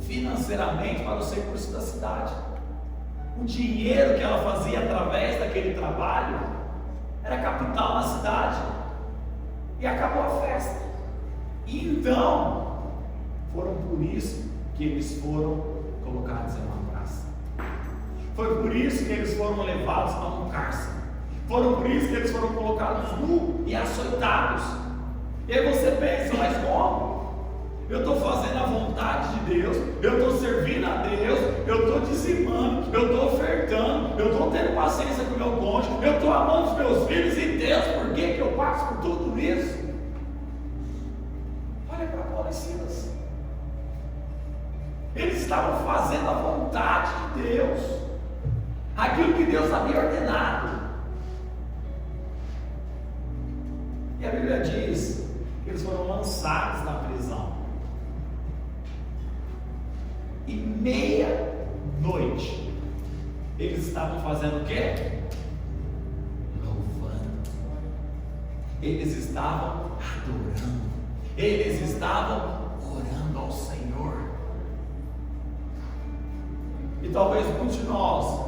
financeiramente para os recursos da cidade. O dinheiro que ela fazia através daquele trabalho era capital na cidade. E acabou a festa. E então, foram por isso que eles foram colocados em uma praça. Foi por isso que eles foram levados a um cárcere. Foram por isso que eles foram colocados nu e açoitados. E aí você pensa, mas como? Eu estou fazendo a vontade de Deus, eu estou servindo a Deus, eu estou dizimando, eu estou ofertando, eu estou tendo paciência com o meu cônjuge, eu estou amando os meus filhos, e Deus, por que eu passo por tudo isso? Olha para Paulo e Silas. Eles estavam fazendo a vontade de Deus, aquilo que Deus havia ordenado. E a Bíblia diz que eles foram lançados na prisão. E meia-noite, eles estavam fazendo o quê? Louvando. Eles estavam adorando. Eles estavam orando ao Senhor. E talvez muitos de nós,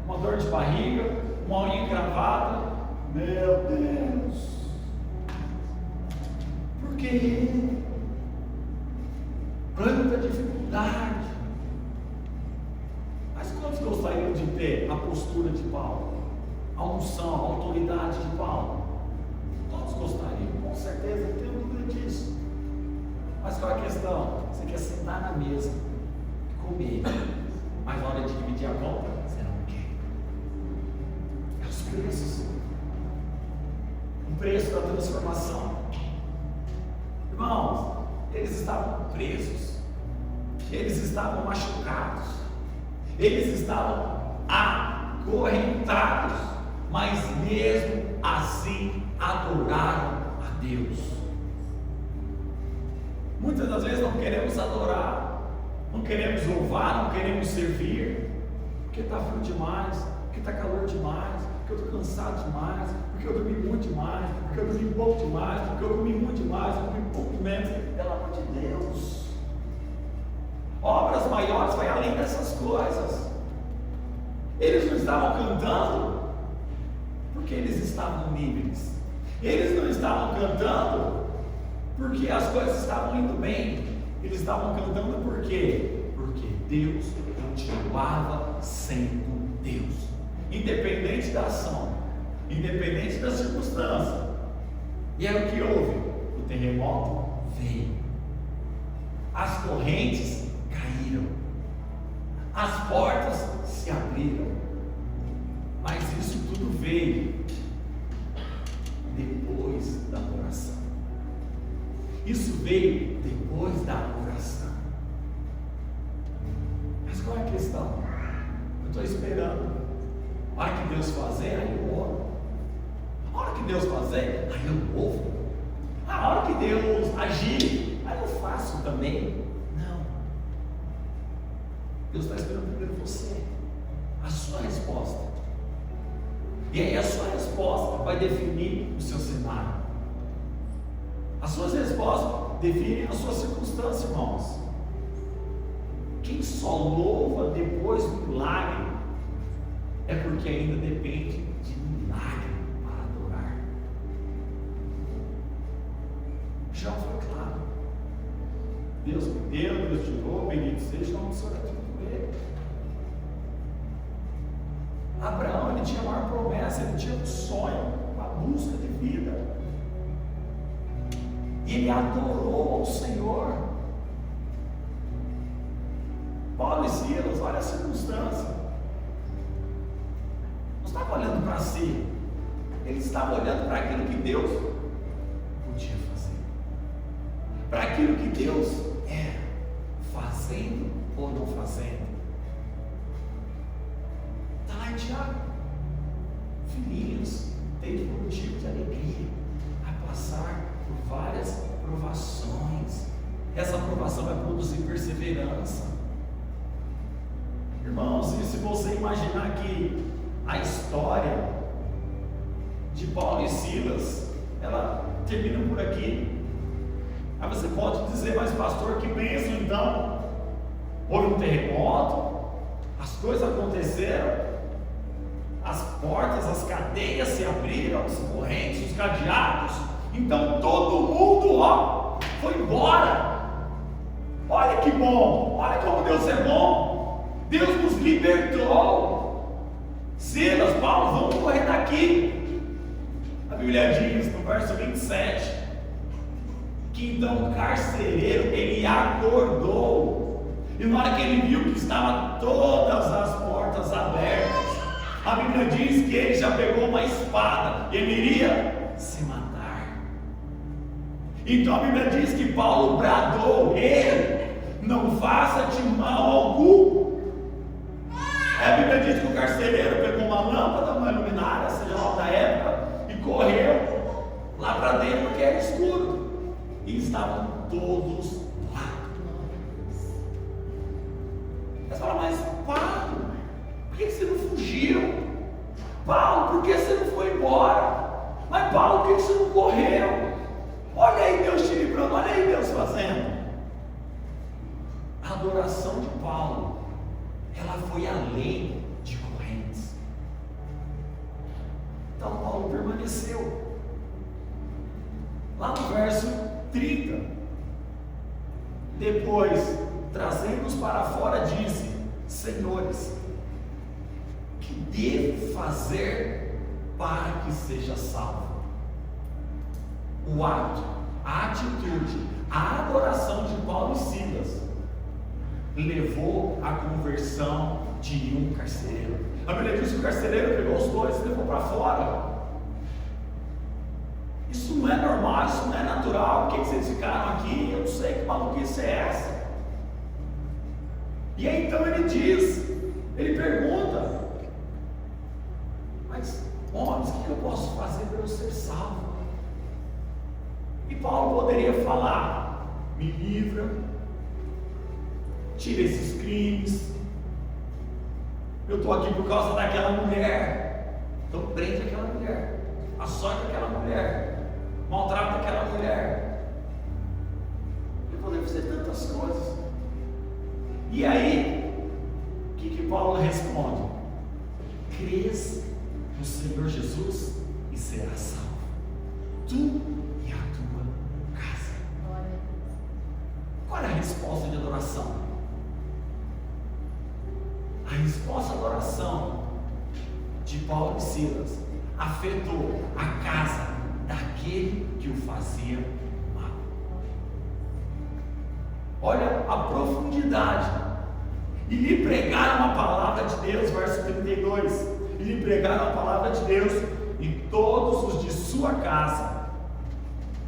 uma dor de barriga, uma unha encravada, meu Deus, por que? Quanta dificuldade. Mas quantos gostariam de ter a postura de Paulo, a unção, a autoridade de Paulo? Todos gostariam, com certeza, não tenho dúvida disso. Mas qual é a questão? Você quer sentar na mesa e comer, mas na hora de dividir a conta, você não quer. É os preços, o preço da transformação. Irmãos, eles estavam presos, eles estavam machucados, eles estavam acorrentados, mas mesmo assim adoraram a Deus. Muitas das vezes não queremos adorar, não queremos louvar, não queremos servir, porque está frio demais, porque está calor demais, porque eu estou cansado demais, porque eu dormi muito demais, porque eu dormi pouco demais, porque eu comi muito demais, eu comi pouco menos. Pelo amor de Deus, obras maiores vai além dessas coisas. Eles não estavam cantando porque eles estavam livres. Eles não estavam cantando porque as coisas estavam indo bem. Eles estavam cantando por quê? Porque Deus continuava sendo Deus, independente da ação, independente da circunstância. E era o que houve: o terremoto veio, as correntes caíram, as portas se abriram, mas isso tudo veio depois da oração. Isso veio depois da oração. Mas qual é a questão? Eu estou esperando. A hora que Deus fazer, aí eu oro. A hora que Deus fazer, aí eu louvo. A hora que Deus agir, aí eu faço também. Não. Deus está esperando primeiro você, a sua resposta. E aí a sua resposta vai definir o seu cenário. As suas respostas definem a sua circunstância, irmãos. Quem só louva depois do milagre é porque ainda depende de milagre para adorar. Já foi claro. Deus me deu, Deus tirou, bendito seja o nome do Senhor, tudo com ele. Abraão, ele tinha a maior promessa, ele tinha um sonho, uma busca de vida. E ele adorou ao Senhor. Paulo e Silas, olha a circunstância. Não estavam olhando para si, eles estavam olhando para aquilo que Deus podia fazer, para aquilo que Deus era, fazendo ou não fazendo. Está lá em Tiago: filhinhos, tem motivo de alegria a passar por várias provações. Essa provação vai produzir perseverança. Irmãos, e se você imaginar que a história de Paulo e Silas, ela termina por aqui, aí você pode dizer: mas pastor, que bênção então, houve um terremoto, as coisas aconteceram, as portas, as cadeias se abriram, as correntes, os cadeados, então todo mundo, ó, foi embora. Olha que bom, olha como Deus é bom. Deus nos libertou. Silas, Paulo, vamos correr daqui. A Bíblia diz no verso 27 que então o carcereiro, ele acordou, e na hora que ele viu que estavam todas as portas abertas, a Bíblia diz que ele já pegou uma espada, ele iria se matar. Então a Bíblia diz que Paulo bradou: ei, não faça-te mal algum. A Bíblia diz que o carcereiro pegou uma lâmpada, uma luminária, seja lá da época, e correu lá para dentro, porque era escuro, e estavam todos lá. Você fala: mas Paulo, por que você não fugiu? Paulo, por que você não foi embora? Mas Paulo, por que você não correu? Olha aí Deus te livrando, olha aí Deus fazendo. A adoração de Paulo, ela foi além de correntes. Então Paulo permaneceu. Lá no verso 30, depois, trazendo-os para fora, disse: senhores, que devo fazer para que seja salvo? O ato, a atitude, a adoração de Paulo e Silas levou à conversão de um carcereiro. A Bíblia diz que o carcereiro pegou os dois e levou para fora. Isso não é normal, isso não é natural. Por que vocês ficaram aqui? Eu não sei que maluquice é essa. E aí então ele diz, ele pergunta: mas homens, o que eu posso fazer para eu ser salvo? E Paulo poderia falar: me livra, tira esses crimes, eu estou aqui por causa daquela mulher, então prende aquela mulher, açoita aquela mulher, maltrata aquela mulher. Ele poderia fazer tantas coisas. E aí, o que Paulo responde? crês no Senhor Jesus e serás salvo, tu e a tua casa. Qual é a resposta de adoração? A resposta à oração de Paulo e Silas afetou a casa daquele que o fazia mal. Olha a profundidade. E lhe pregaram a palavra de Deus, verso 32. E lhe pregaram a palavra de Deus e todos os de sua casa.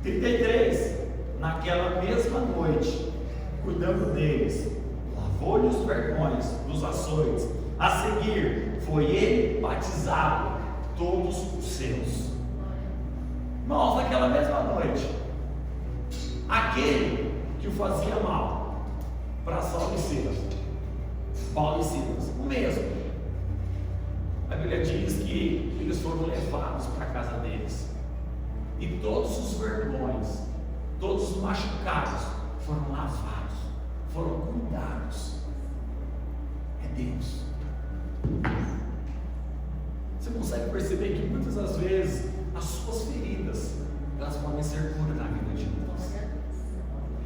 33. Naquela mesma noite, cuidando deles, lavou-lhe os vergões dos açoites. A seguir, foi ele batizado, todos os seus. Irmãos, naquela mesma noite, aquele que o fazia mal, para Paulo e Silas, o mesmo. A Bíblia diz que eles foram levados para a casa deles, e todos os vergões, todos os machucados foram lavados, foram cuidados. É Deus. Você consegue perceber que muitas das vezes as suas feridas, elas podem ser cura na vida de outros.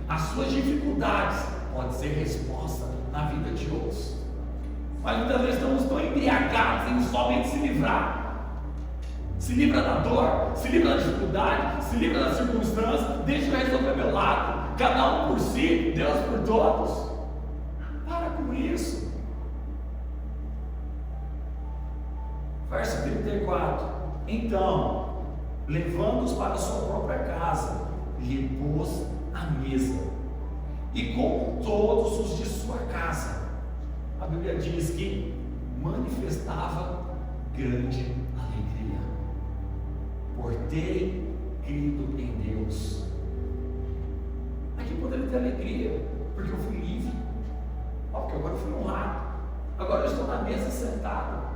As suas dificuldades podem ser resposta na vida de outros. Mas muitas vezes estamos tão embriagados em somente se livrar. Se livra da dor, se livra da dificuldade, se livra das circunstâncias, deixa eu resolver meu lado. Cada um por si, Deus por todos. Para com isso. Verso 34. Então, levando-os para a sua própria casa, lhe pôs a mesa, e com todos os de sua casa. A Bíblia diz que manifestava grande alegria, por terem crido em Deus. Aqui poderia ter alegria, porque eu fui livre, porque agora eu fui honrado, agora eu estou na mesa sentado.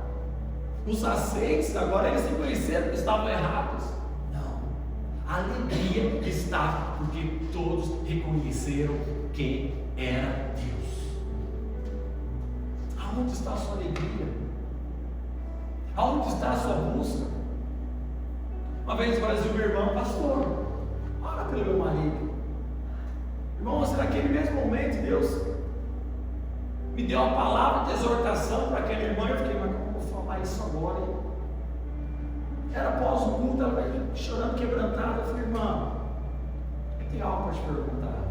Os aceites, agora eles reconheceram que estavam errados. Não, a alegria estava, porque todos reconheceram quem era Deus. Aonde está a sua alegria? Aonde está a sua busca? Uma vez eu disse ao meu irmão: pastor, ora pelo meu marido. Irmão, será que naquele mesmo momento Deus me deu uma palavra de exortação para aquela irmã? Eu fiquei: mas como eu vou falar isso agora? Era após o culto, ela vai chorando, quebrantada. Eu falei: irmã, eu tenho algo para te perguntar.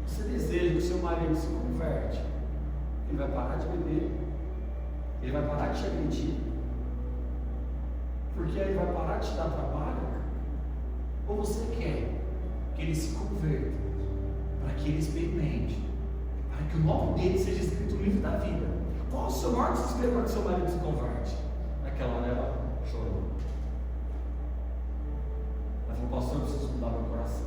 Você deseja que o seu marido se converte? Ele vai parar de beber, ele vai parar de te agredir, porque ele vai parar de te dar trabalho? Ou você quer que ele se converta, para que ele experimente, para que o nome dele seja escrito no livro da vida? Qual o seu maior desespero para que seu marido se converte? Naquela hora ela chorou. Ela falou: pastor, eu preciso mudar meu coração.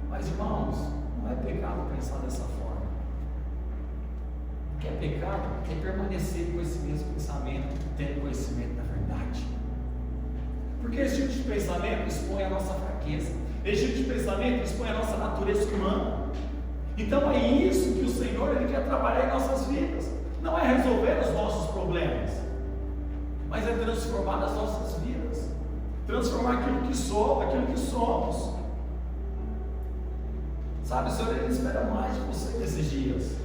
Mas irmãos, não é pecado pensar dessa forma. O que é pecado é permanecer com esse mesmo pensamento, tendo conhecimento da verdade. Porque esse tipo de pensamento expõe a nossa fraqueza, esse tipo de pensamento expõe a nossa natureza humana. Então é isso que o Senhor Ele quer trabalhar em nossas vidas. Não é resolver os nossos problemas, mas é transformar as nossas vidas, transformar aquilo que somos. Sabe, o Senhor Ele espera mais de você nesses dias.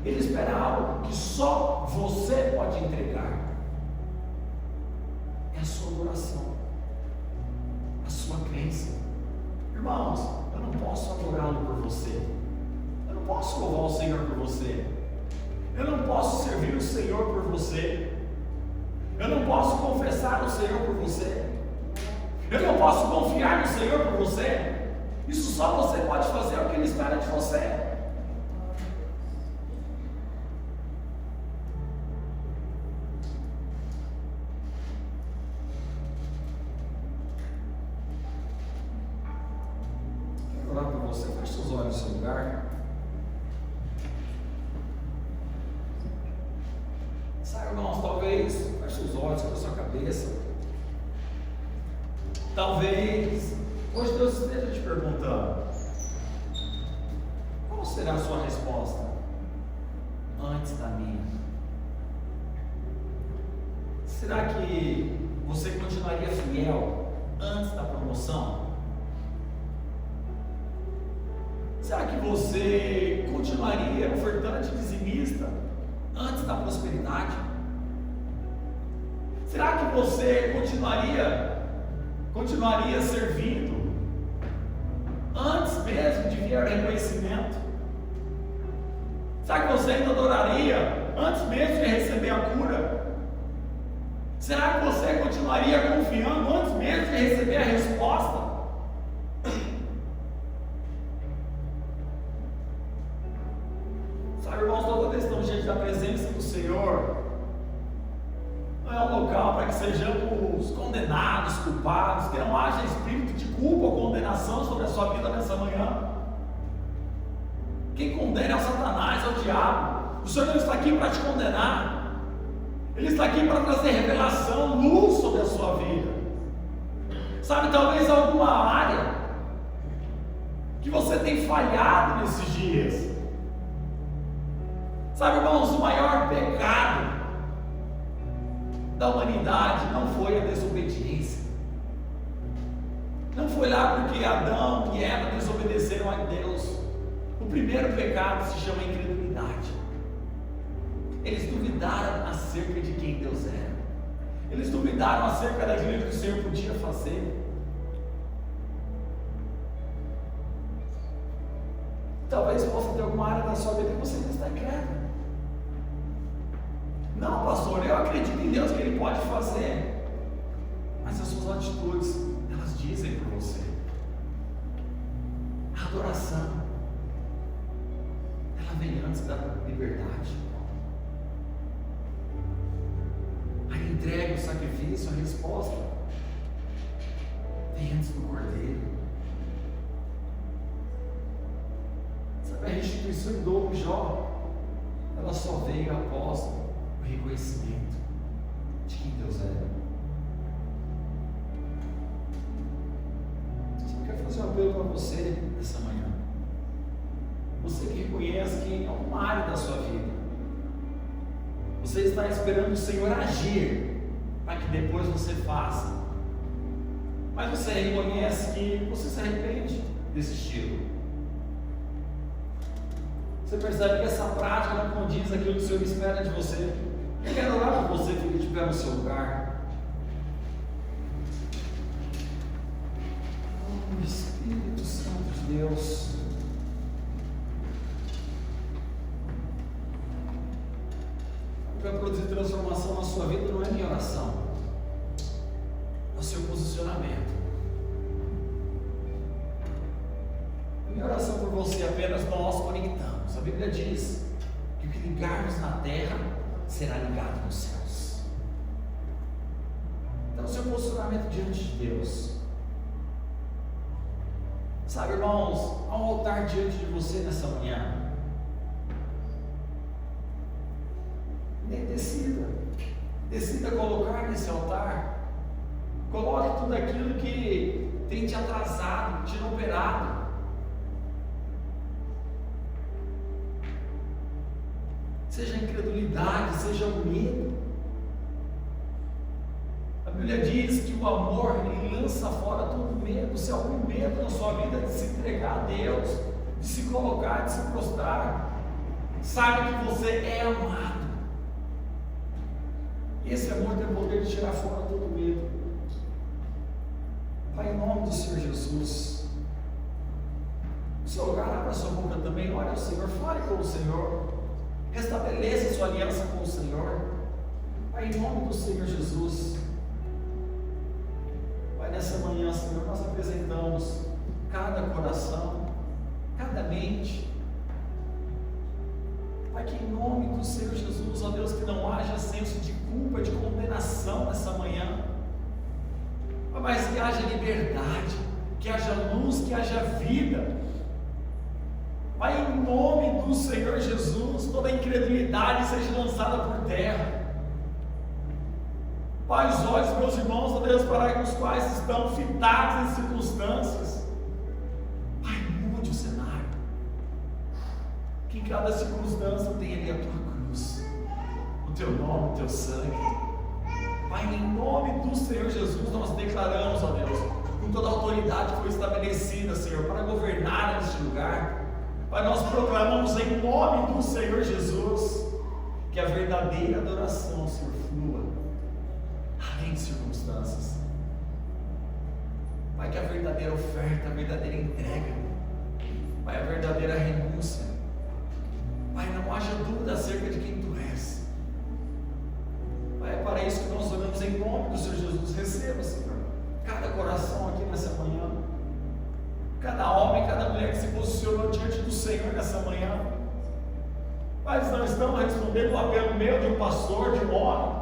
Ele espera algo que só você pode entregar. É a sua adoração, a sua crença. Irmãos, eu não posso adorá-lo por você, eu não posso louvar o Senhor por você, eu não posso servir o Senhor por você, eu não posso confessar o Senhor por você, eu não posso confiar no Senhor por você. Isso só você pode fazer, é o que Ele espera de você. Quero orar por você. Feche seus olhos no seu lugar. Sabe, irmãos, talvez feche seus olhos com a sua cabeça. Talvez hoje Deus esteja te perguntando: qual será a sua resposta? antes da minha? Será que você continuaria fiel antes da promoção? Será que você continuaria ofertante dizimista antes da prosperidade? Será que você continuaria servindo antes mesmo de vir reconhecimento? Será que você ainda adoraria antes mesmo de receber a cura? Será que você continuaria confiando antes mesmo de receber a resposta? Sabe, irmãos, toda vez que estamos diante da presença do Senhor, não é um local para que sejamos condenados, culpados, que não haja espírito de culpa ou condenação sobre a sua vida nessa manhã. Quem condena é o Satanás, é o diabo. O Senhor não está aqui para te condenar, Ele está aqui para trazer revelação, luz sobre a sua vida. Sabe, talvez alguma área que você tem falhado nesses dias. Sabe, irmãos, o maior pecado da humanidade não foi a desobediência. Não foi lá porque Adão e Eva desobedeceram a Deus. O primeiro pecado se chama incredulidade. Eles duvidaram acerca de quem Deus era. Eles duvidaram acerca daquilo que o Senhor podia fazer. Talvez possa ter alguma área da sua vida que você ainda está incrédulo. Não, pastor, eu acredito em Deus que Ele pode fazer, mas as suas atitudes, elas dizem por você. A adoração, ela vem antes da liberdade. A entrega, o sacrifício, a resposta vem antes do cordeiro. Sabe, a restituição em dobro Jó, ela só veio após o reconhecimento de quem Deus é. Eu quero fazer um apelo para você nessa manhã. Você que reconhece que em alguma área da sua vida você está esperando o Senhor agir para que depois você faça, mas você reconhece que você se arrepende desse estilo. Você percebe que essa prática não condiz aquilo que o Senhor espera de você. Eu quero orar por você, fique de pé no seu lugar. Oh, Espírito Santo de Deus. O que vai produzir transformação na sua vida não é minha oração, é o seu posicionamento. Minha oração por você apenas nós conectamos. A Bíblia diz que o que ligarmos na terra será ligado nos céus. Então, o seu posicionamento diante de Deus. Sabe, irmãos, há um altar diante de você nessa manhã. Decida colocar nesse altar. Coloque tudo aquilo que tem te atrasado, te inoperado. Seja a incredulidade, seja o medo. A Bíblia diz que o amor, ele lança fora todo medo. Se há algum medo na sua vida de se entregar a Deus, de se colocar, de se prostrar, saiba que você é amado. Esse amor tem o poder de tirar fora todo medo. Pai, em nome do Senhor Jesus, no seu lugar, abra sua boca também, olha ao Senhor, fale com o Senhor. Restabeleça sua aliança com o Senhor. Pai, em nome do Senhor Jesus. Pai, nessa manhã, Senhor, nós apresentamos cada coração, cada mente. Pai, que em nome do Senhor Jesus, ó Deus, que não haja senso de culpa, de condenação nessa manhã, mas que haja liberdade, que haja luz, que haja vida. Pai, em nome do Senhor Jesus, toda incredulidade seja lançada por terra. Pai, os olhos dos meus irmãos, ó Deus, para os quais estão fitados em circunstâncias, Pai, mude o cenário. Que em cada circunstância tem ali a tua cruz, o teu nome, o teu sangue. Pai, em nome do Senhor Jesus, nós declaramos, ó Deus, com toda a autoridade que foi estabelecida, Senhor, para governar neste lugar. Pai, nós proclamamos em nome do Senhor Jesus que a verdadeira adoração, Senhor, flua além de circunstâncias. Pai, que a verdadeira oferta, a verdadeira entrega, Pai, a verdadeira renúncia, Pai, não haja dúvida acerca de quem Tu és. Pai, é para isso que nós oramos em nome do Senhor Jesus. Receba, Senhor, cada coração aqui nessa manhã, cada homem, cada mulher que se posicionou diante do Senhor nessa manhã. Pai, eles não estão respondendo o apelo meu de um pastor, de um homem.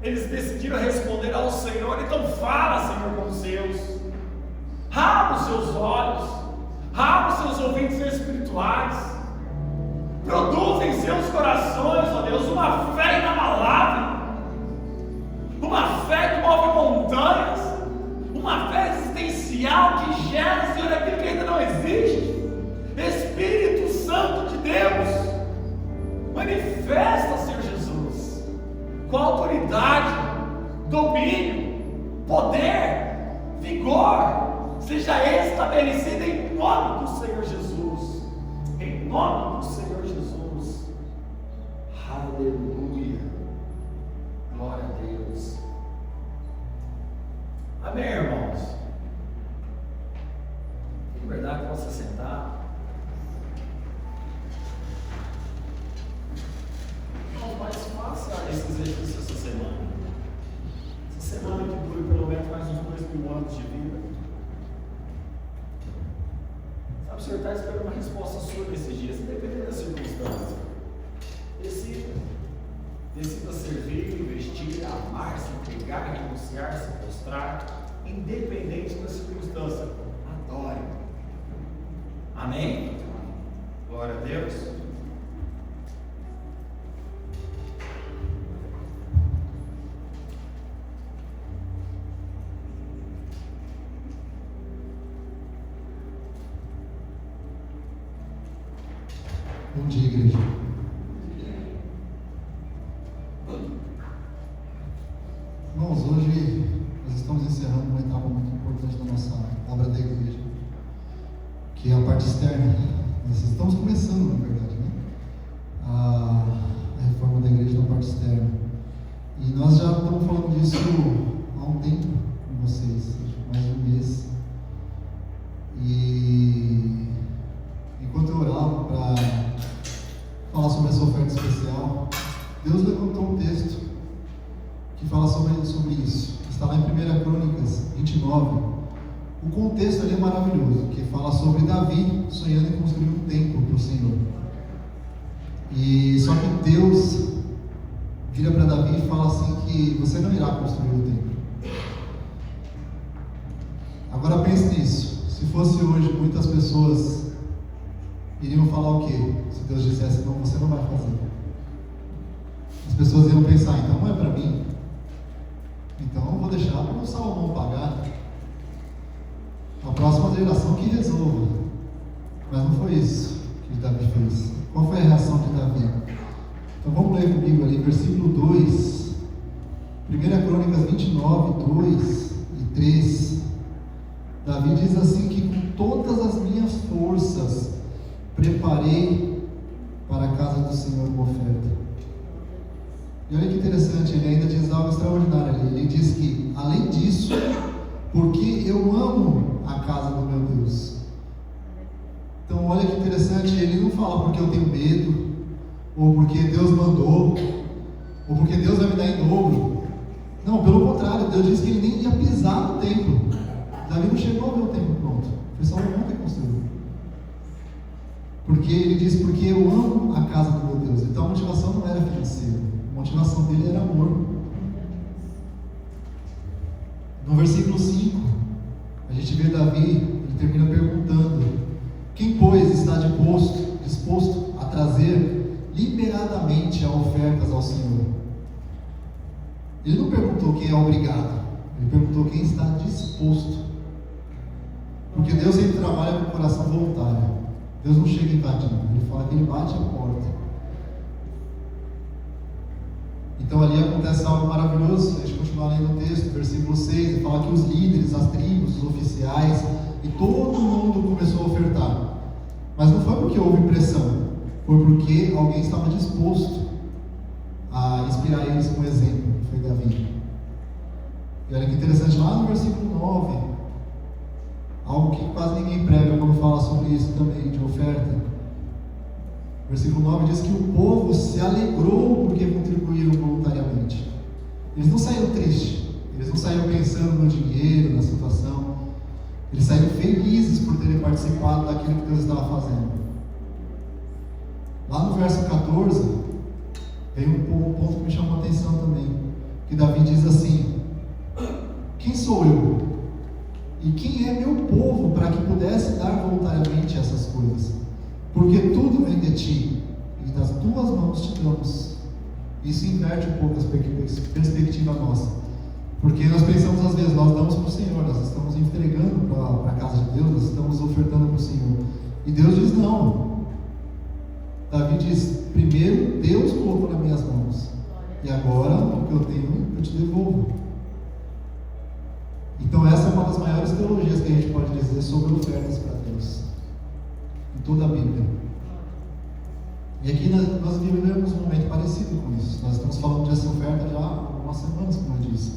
Eles decidiram responder ao Senhor. Então fala, Senhor, com os seus. Abra os seus olhos, abra os seus ouvidos espirituais. Produza em seus corações, ó Deus, uma fé inabalável, uma fé que move montanhas, uma fé existencial que gera, Senhor, aquilo que ainda não existe. Espírito Santo de Deus, manifesta, Senhor Jesus, com autoridade, domínio, poder, vigor, seja estabelecido em nome do Senhor Jesus, em nome do Senhor Jesus. Aleluia, glória a Deus. Amém, irmãos? Em verdade, possa sentar. Mas faça esse exercício essa semana. Essa semana que dure pelo menos mais uns 2.000 anos de vida. Sabe, o Senhor está esperando uma resposta sua nesses dias, independente da circunstância. Decida servir, investir, amar, se entregar, renunciar, se prostrar, independente da circunstância. Adore. Amém? Glória a Deus. Bom dia, igreja. Irmãos, hoje nós estamos encerrando uma etapa muito importante da nossa obra da igreja, que é a parte externa. Nós estamos começando, na verdade, né? A reforma da igreja na parte externa. E nós já estamos falando disso há um tempo com vocês, mais de um mês. E enquanto eu orava para falar sobre essa oferta especial, Deus levantou um texto que fala sobre isso. Está lá em 1 Crônicas 29. O contexto ali é maravilhoso, que fala sobre Davi sonhando em construir um templo para o Senhor. E só que Deus vira para Davi e fala assim que você não irá construir o templo. Agora pense nisso. Se fosse hoje, muitas pessoas iriam falar o quê? Se Deus dissesse, não, você não vai fazer. As pessoas iam pensar, então não é para mim. Então eu vou deixar para o Salomão pagar. A próxima geração que resolva. Mas não foi isso que Davi fez. Qual foi a reação de Davi? Então vamos ler comigo ali, versículo 2. 1 Crônicas 29, 2 e 3. Davi diz assim que com todas as minhas forças preparei para a casa do Senhor uma oferta. E olha que interessante, ele ainda diz algo extraordinário ali. Ele diz que, além disso, porque eu amo a casa do meu Deus. Então olha que interessante, ele não fala porque eu tenho medo, ou porque Deus mandou, ou porque Deus vai me dar em dobro. Não, pelo contrário, Deus disse que ele nem ia pisar no templo. Davi não chegou a ver o templo pronto, foi Salomão que construiu. Porque ele diz, porque eu amo a casa do meu Deus. Então a motivação não era financeira, a motivação dele era amor. No versículo 5, a gente vê Davi, ele termina perguntando: quem, pois, está disposto a trazer liberadamente ofertas ao Senhor? Ele não perguntou quem é obrigado, ele perguntou quem está disposto. Porque Deus sempre trabalha com o coração voluntário. Deus não chega invadindo, ele fala que ele bate a porta. Então ali acontece algo maravilhoso. Se a gente continuar lendo o texto, versículo 6, ele fala que os líderes, as tribos, os oficiais e todo mundo começou a ofertar. Mas não foi porque houve pressão, foi porque alguém estava disposto a inspirar eles com exemplo, que foi Davi. E olha que interessante, lá no versículo 9, algo que quase ninguém prega quando fala sobre isso também, de oferta. Versículo 9 diz que o povo se alegrou porque contribuíram voluntariamente. Eles não saíram tristes, eles não saíram pensando no dinheiro, na situação. Eles saíram felizes por terem participado daquilo que Deus estava fazendo. Lá no verso 14, tem um ponto que me chamou a atenção também, que Davi diz assim: quem sou eu? E quem é meu povo para que pudesse dar voluntariamente essas coisas? Porque tudo vem de ti, e das tuas mãos te damos. Isso inverte um pouco a perspectiva nossa. Porque nós pensamos às vezes, nós damos para o Senhor, nós estamos entregando para a casa de Deus, nós estamos ofertando para o Senhor. E Deus diz não. Davi diz: primeiro Deus colocou nas minhas mãos, e agora o que eu tenho eu te devolvo. Então essa é uma das maiores teologias que a gente pode dizer sobre ofertas para Deus, em toda a Bíblia. E aqui nós vivemos um momento parecido com isso. Nós estamos falando dessa oferta já há algumas semanas, como eu disse.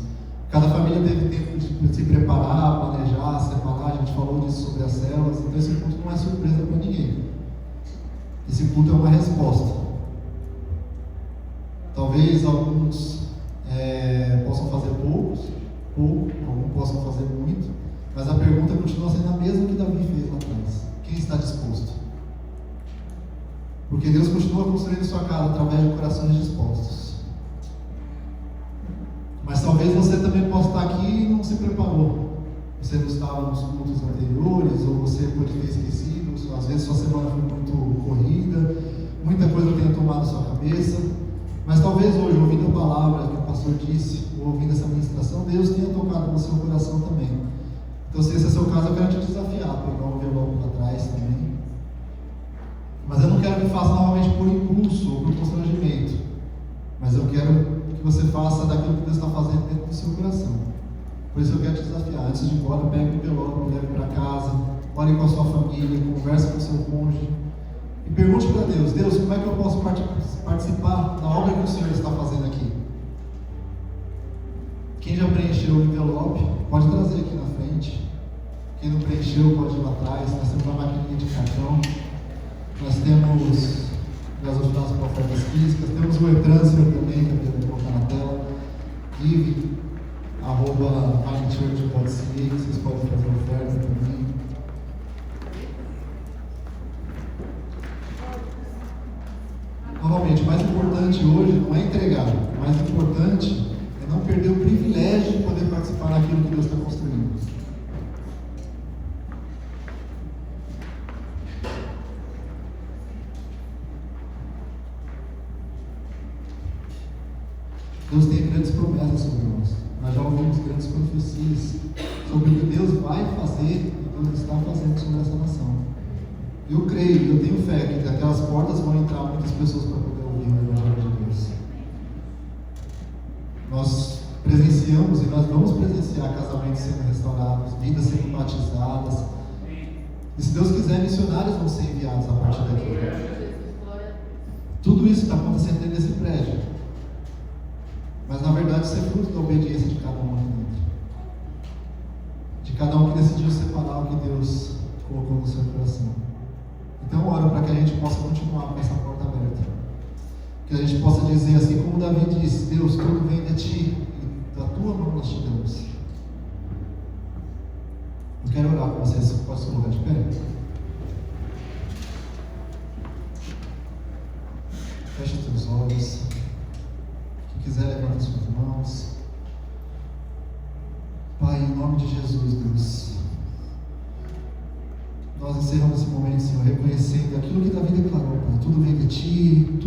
Cada família teve tempo de se preparar, planejar, separar. A gente falou disso sobre as células. Então esse culto não é surpresa para ninguém. Esse culto é uma resposta. Talvez alguns possam fazer pouco, alguns possam fazer muito, mas a pergunta continua sendo a mesma que Davi fez lá atrás: quem está disposto? Porque Deus continua construindo sua casa através de corações dispostos. Mas talvez você também possa estar aqui e não se preparou. Você não estava nos cultos anteriores, ou você pode ter esquecido. Às vezes sua semana foi muito corrida, muita coisa tenha tomado sua cabeça. Mas talvez hoje, ouvindo a palavra que o pastor disse, ou ouvindo essa ministração, Deus tenha tocado no seu coração também. Então, se esse é o seu caso, eu quero te desafiar a pegar um envelope para trás também. Mas eu não quero que faça novamente por impulso ou por constrangimento. Mas eu quero que você faça daquilo que Deus está fazendo dentro do seu coração. Por isso eu quero te desafiar: antes de ir embora, pegue o envelope, leve para casa, ore com a sua família, converse com o seu cônjuge e pergunte para Deus: Deus, como é que eu posso participar da obra que o Senhor está fazendo aqui? Quem já preencheu o envelope, pode trazer aqui na frente. Quem não preencheu, pode ir lá atrás. Nós temos uma maquininha de cartão. Nós temos gasolinadas para ofertas físicas. Temos o e-transfer também, que eu vou colocar na tela. give@vinechurch pode seguir, vocês podem fazer oferta também. Novamente, o mais importante hoje não é entregar. O mais importante é não perder o privilégio de poder participar daquilo que Deus está construindo. Deus tem grandes promessas sobre nós. Nós já ouvimos grandes profecias sobre o que Deus vai fazer e Deus está fazendo sobre essa nação. Eu creio, eu tenho fé que daquelas portas vão entrar muitas pessoas para poder ouvir o Evangelho de Deus. Nós presenciamos e nós vamos presenciar casamentos sendo restaurados, vidas sendo batizadas. E se Deus quiser, missionários vão ser enviados a partir daqui. Tudo isso está acontecendo dentro desse prédio. Mas na verdade isso é fruto da obediência de cada um aqui dentro. De cada um que decidiu separar o que Deus colocou no seu coração. Então eu oro para que a gente possa continuar com essa porta aberta. Que a gente possa dizer assim como Davi disse: Deus, tudo vem de ti, e da tua mão nós te damos. Eu quero orar com vocês, posso colocar de pé? Feche os teus olhos. Quem quiser, levanta as suas mãos. Pai, em nome de Jesus, Deus, nós encerramos esse momento, Senhor, reconhecendo aquilo que Davi declarou, Pai. Tudo vem de ti,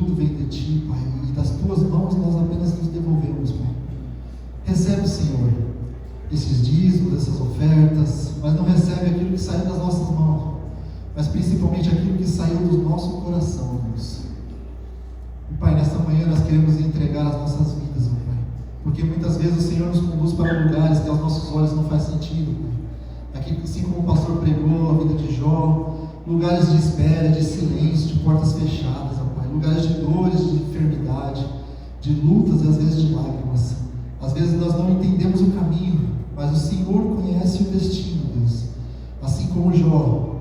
Pai, e das tuas mãos nós apenas nos devolvemos, Pai. Recebe, Senhor, esses dízimos, essas ofertas, mas não recebe aquilo que saiu das nossas mãos, mas principalmente aquilo que saiu do nosso coração, Deus. E Pai, nesta manhã nós queremos entregar as nossas vidas, meu Pai, porque muitas vezes o Senhor nos conduz para lugares que aos nossos olhos não faz sentido, Pai. Aqui, assim como o pastor pregou a vida de Jó, lugares de espera, de silêncio, de portas fechadas, meu Pai, lugares de dores, de enfermidade, de lutas e às vezes de lágrimas. Às vezes nós não entendemos o caminho, mas o Senhor conhece o destino, Deus. Assim como Jó,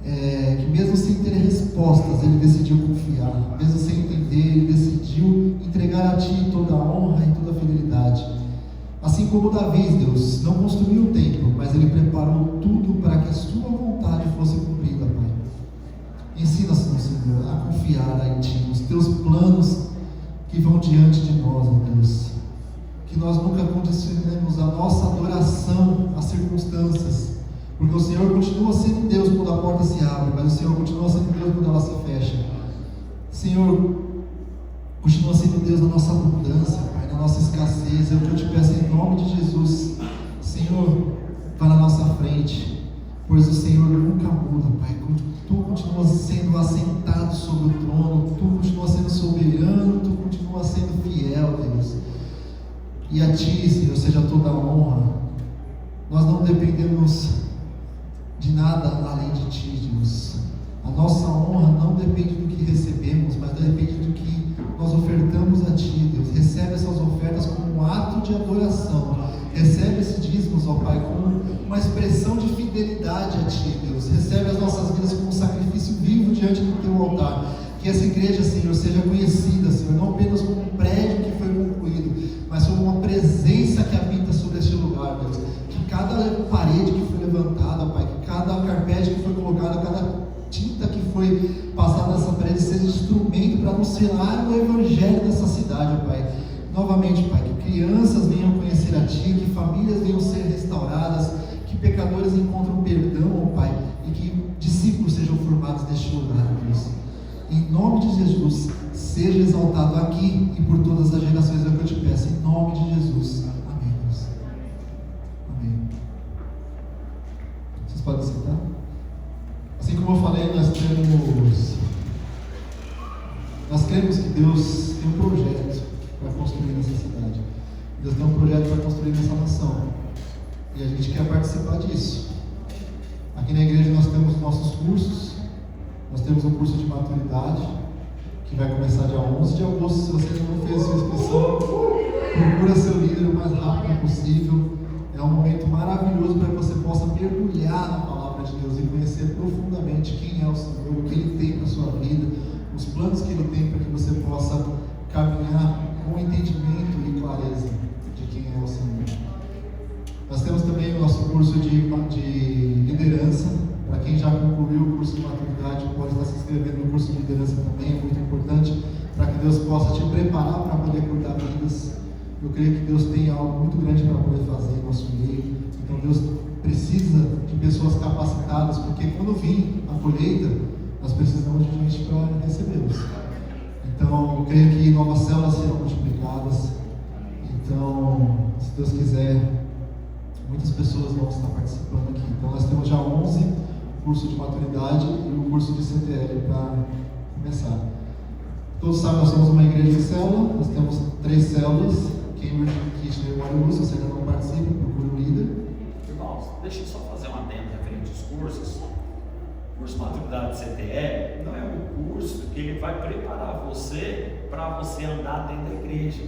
que mesmo sem ter respostas, ele decidiu confiar, mesmo sem entender, ele decidiu entregar a Ti toda a honra e toda a fidelidade. Assim como Davi, Deus, não construiu o templo, mas ele preparou tudo para que a Sua vontade fosse cumprida, Pai. Ensina-nos, Senhor, a confiar em Ti, nos Teus planos que vão diante de nós, meu Deus. Que nós nunca condicionemos a nossa adoração às circunstâncias, porque o Senhor continua sendo Deus quando a porta se abre, mas o Senhor continua sendo Deus quando ela se fecha. Senhor, continua sendo Deus na nossa abundância, Pai, na nossa escassez. É o que eu te peço em nome de Jesus. Senhor, vá na nossa frente, pois o Senhor nunca muda, Pai. Tu continuas sendo assentado sobre o trono, Tu continuas sendo soberano, Tu continuas sendo fiel, Deus. E a Ti, Senhor, seja toda a honra. Nós não dependemos de nada além de Ti, Deus. A nossa honra não depende do que recebemos, mas depende do que nós ofertamos a Ti, Deus. Recebe essas ofertas como um ato de adoração. Recebe esses dízimos, ó Pai, como uma expressão de fidelidade a Ti, Deus. Recebe as nossas vidas como um sacrifício vivo diante do Teu altar. Que essa igreja, Senhor, seja conhecida, Senhor, não apenas como um prédio que foi concluído, mas como uma presença que habita sobre este lugar, Deus. Que cada parede que foi levantada, Pai, que cada carpete que foi colocada, cada tinta que foi passada nessa parede seja instrumento para anunciar o Evangelho nessa cidade, Pai. Novamente, Pai, que crianças venham conhecer a Ti, que famílias venham ser restauradas, que pecadores encontrem perdão, ó Pai, e que discípulos sejam formados neste lugar, Deus. Em nome de Jesus, seja exaltado aqui e por todas as gerações, é o que eu te peço, em nome de Jesus. Amém, Deus. Amém. Vocês podem sentar? Assim como eu falei, nós cremos que Deus tem um projeto para construir nessa cidade. Deus tem um projeto para construir nessa nação. E a gente quer participar disso. Aqui na igreja nós temos nossos cursos. Nós temos um curso de maturidade, que vai começar dia 11 de agosto. Se você não fez sua inscrição, procura seu líder o mais rápido possível. É um momento maravilhoso para que você possa mergulhar na palavra de Deus e conhecer profundamente quem é o Senhor, o que Ele tem para a sua vida, os planos que Ele tem para que você possa caminhar com entendimento e clareza de quem é o Senhor. Nós temos também o nosso curso de liderança. Para quem já concluiu o curso de maturidade, pode estar se inscrevendo no curso de liderança também, é muito importante, para que Deus possa te preparar para poder cuidar vidas. Eu creio que Deus tem algo muito grande para poder fazer no nosso meio. Então Deus precisa de pessoas capacitadas, porque quando vir a colheita, nós precisamos de gente para recebê-los. Então eu creio que novas células serão multiplicadas. Então, se Deus quiser, muitas pessoas vão estar participando aqui. Então nós temos já 11 cursos de maturidade e o curso de CTL para começar. Todos sabem, nós somos uma igreja de célula, nós temos 3 células, Cambridge, Kitchener e Waterloo. Se você ainda não participa, procure um líder. Irmãos, deixa eu só fazer uma adendo referente aos cursos. O curso de maturidade CTE não é um curso que ele vai preparar você para você andar dentro da igreja.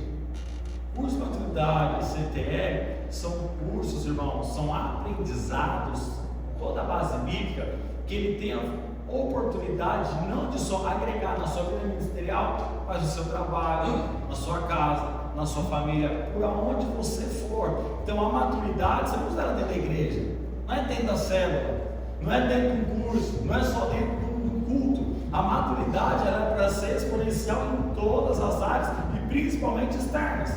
O curso de maturidade CTE são cursos, irmãos, são aprendizados, toda a base bíblica, que ele tem a oportunidade não de só agregar na sua vida ministerial, mas no seu trabalho, na sua casa, na sua família, por aonde você for. Então a maturidade você não usa dentro da igreja, não é dentro da célula, não é dentro de um curso, não é só dentro do culto. A maturidade ela é para ser exponencial em todas as áreas e principalmente externas.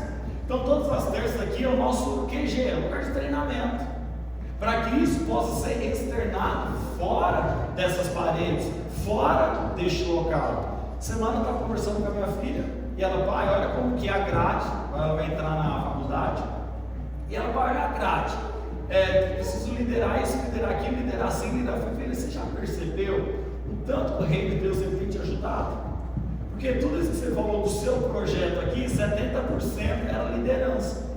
Então todas as terças aqui é o nosso QG, é o lugar de treinamento, para que isso possa ser externado fora dessas paredes, fora deste local. Semana eu estava conversando com a minha filha e ela, pai, olha como que é a grade. Ela vai entrar na faculdade e ela vai olhar a grade. Preciso liderar isso, liderar aquilo, liderar assim, liderar aquilo. Filho, você já percebeu o tanto que o reino de Deus ele tem te ajudado? Porque tudo isso que você falou do seu projeto aqui, 70% era liderança.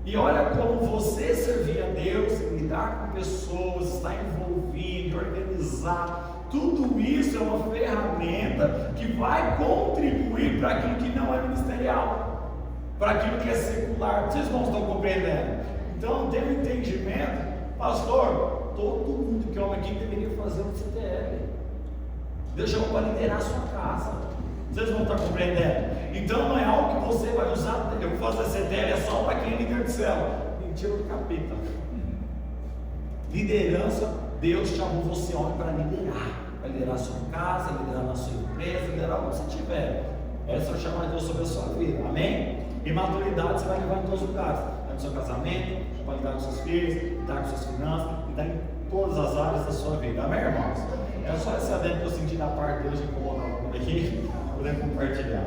E olha como você servir a Deus, lidar com pessoas, estar envolvido, organizar, tudo isso é uma ferramenta que vai contribuir para aquilo que não é ministerial, para aquilo que é secular. Vocês não estão compreendendo? Então, tem um entendimento, pastor, todo mundo que é homem aqui deveria fazer um CTL. Deus chamou para liderar a sua casa. Vocês vão estar compreendendo? Então não é algo que você vai usar. Eu faço a CTL, é só para quem é líder de célula. Mentira do capeta. Liderança, Deus chamou você homem para liderar. Vai liderar a sua casa, liderar na sua empresa, liderar onde você estiver. Essa é o chamado de Deus sobre a sua vida. Amém? E maturidade você vai levar em todos os lugares. No seu casamento, para lidar com seus filhos, lidar com suas finanças, lidar em todas as áreas da sua vida. Amém, irmãos? É só esse adendo que eu senti da parte de Deus de incomodar algum aqui, poder compartilhar.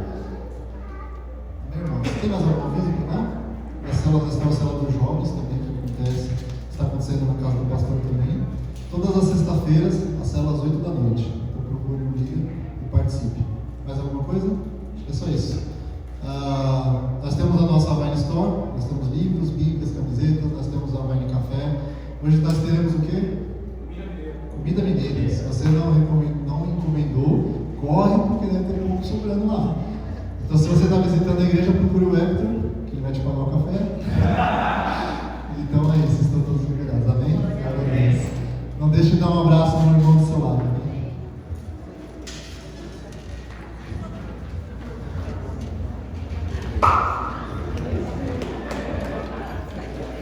Amém, irmãos? Tem mais alguma coisa aqui, né? A célula dos jovens também, que acontece, está acontecendo na casa do pastor também. Todas as sextas-feiras, a célula às 8 da noite. Então procure um dia e participe. Mais alguma coisa? Acho que é só isso. Nós temos a nossa Vine Store, nós temos livros, bíblias, camisetas, nós temos a Vine Café. Hoje nós teremos o quê? Comida mineira. Se você não encomendou, corre, porque deve ter um pouco sobrando lá. Então, se você está visitando a igreja, procure o Hector, que ele vai te pagar o café. Então é isso, estão todos liberados. Amém? Amém. Não deixe de dar um abraço no irmão do seu lado. Amém?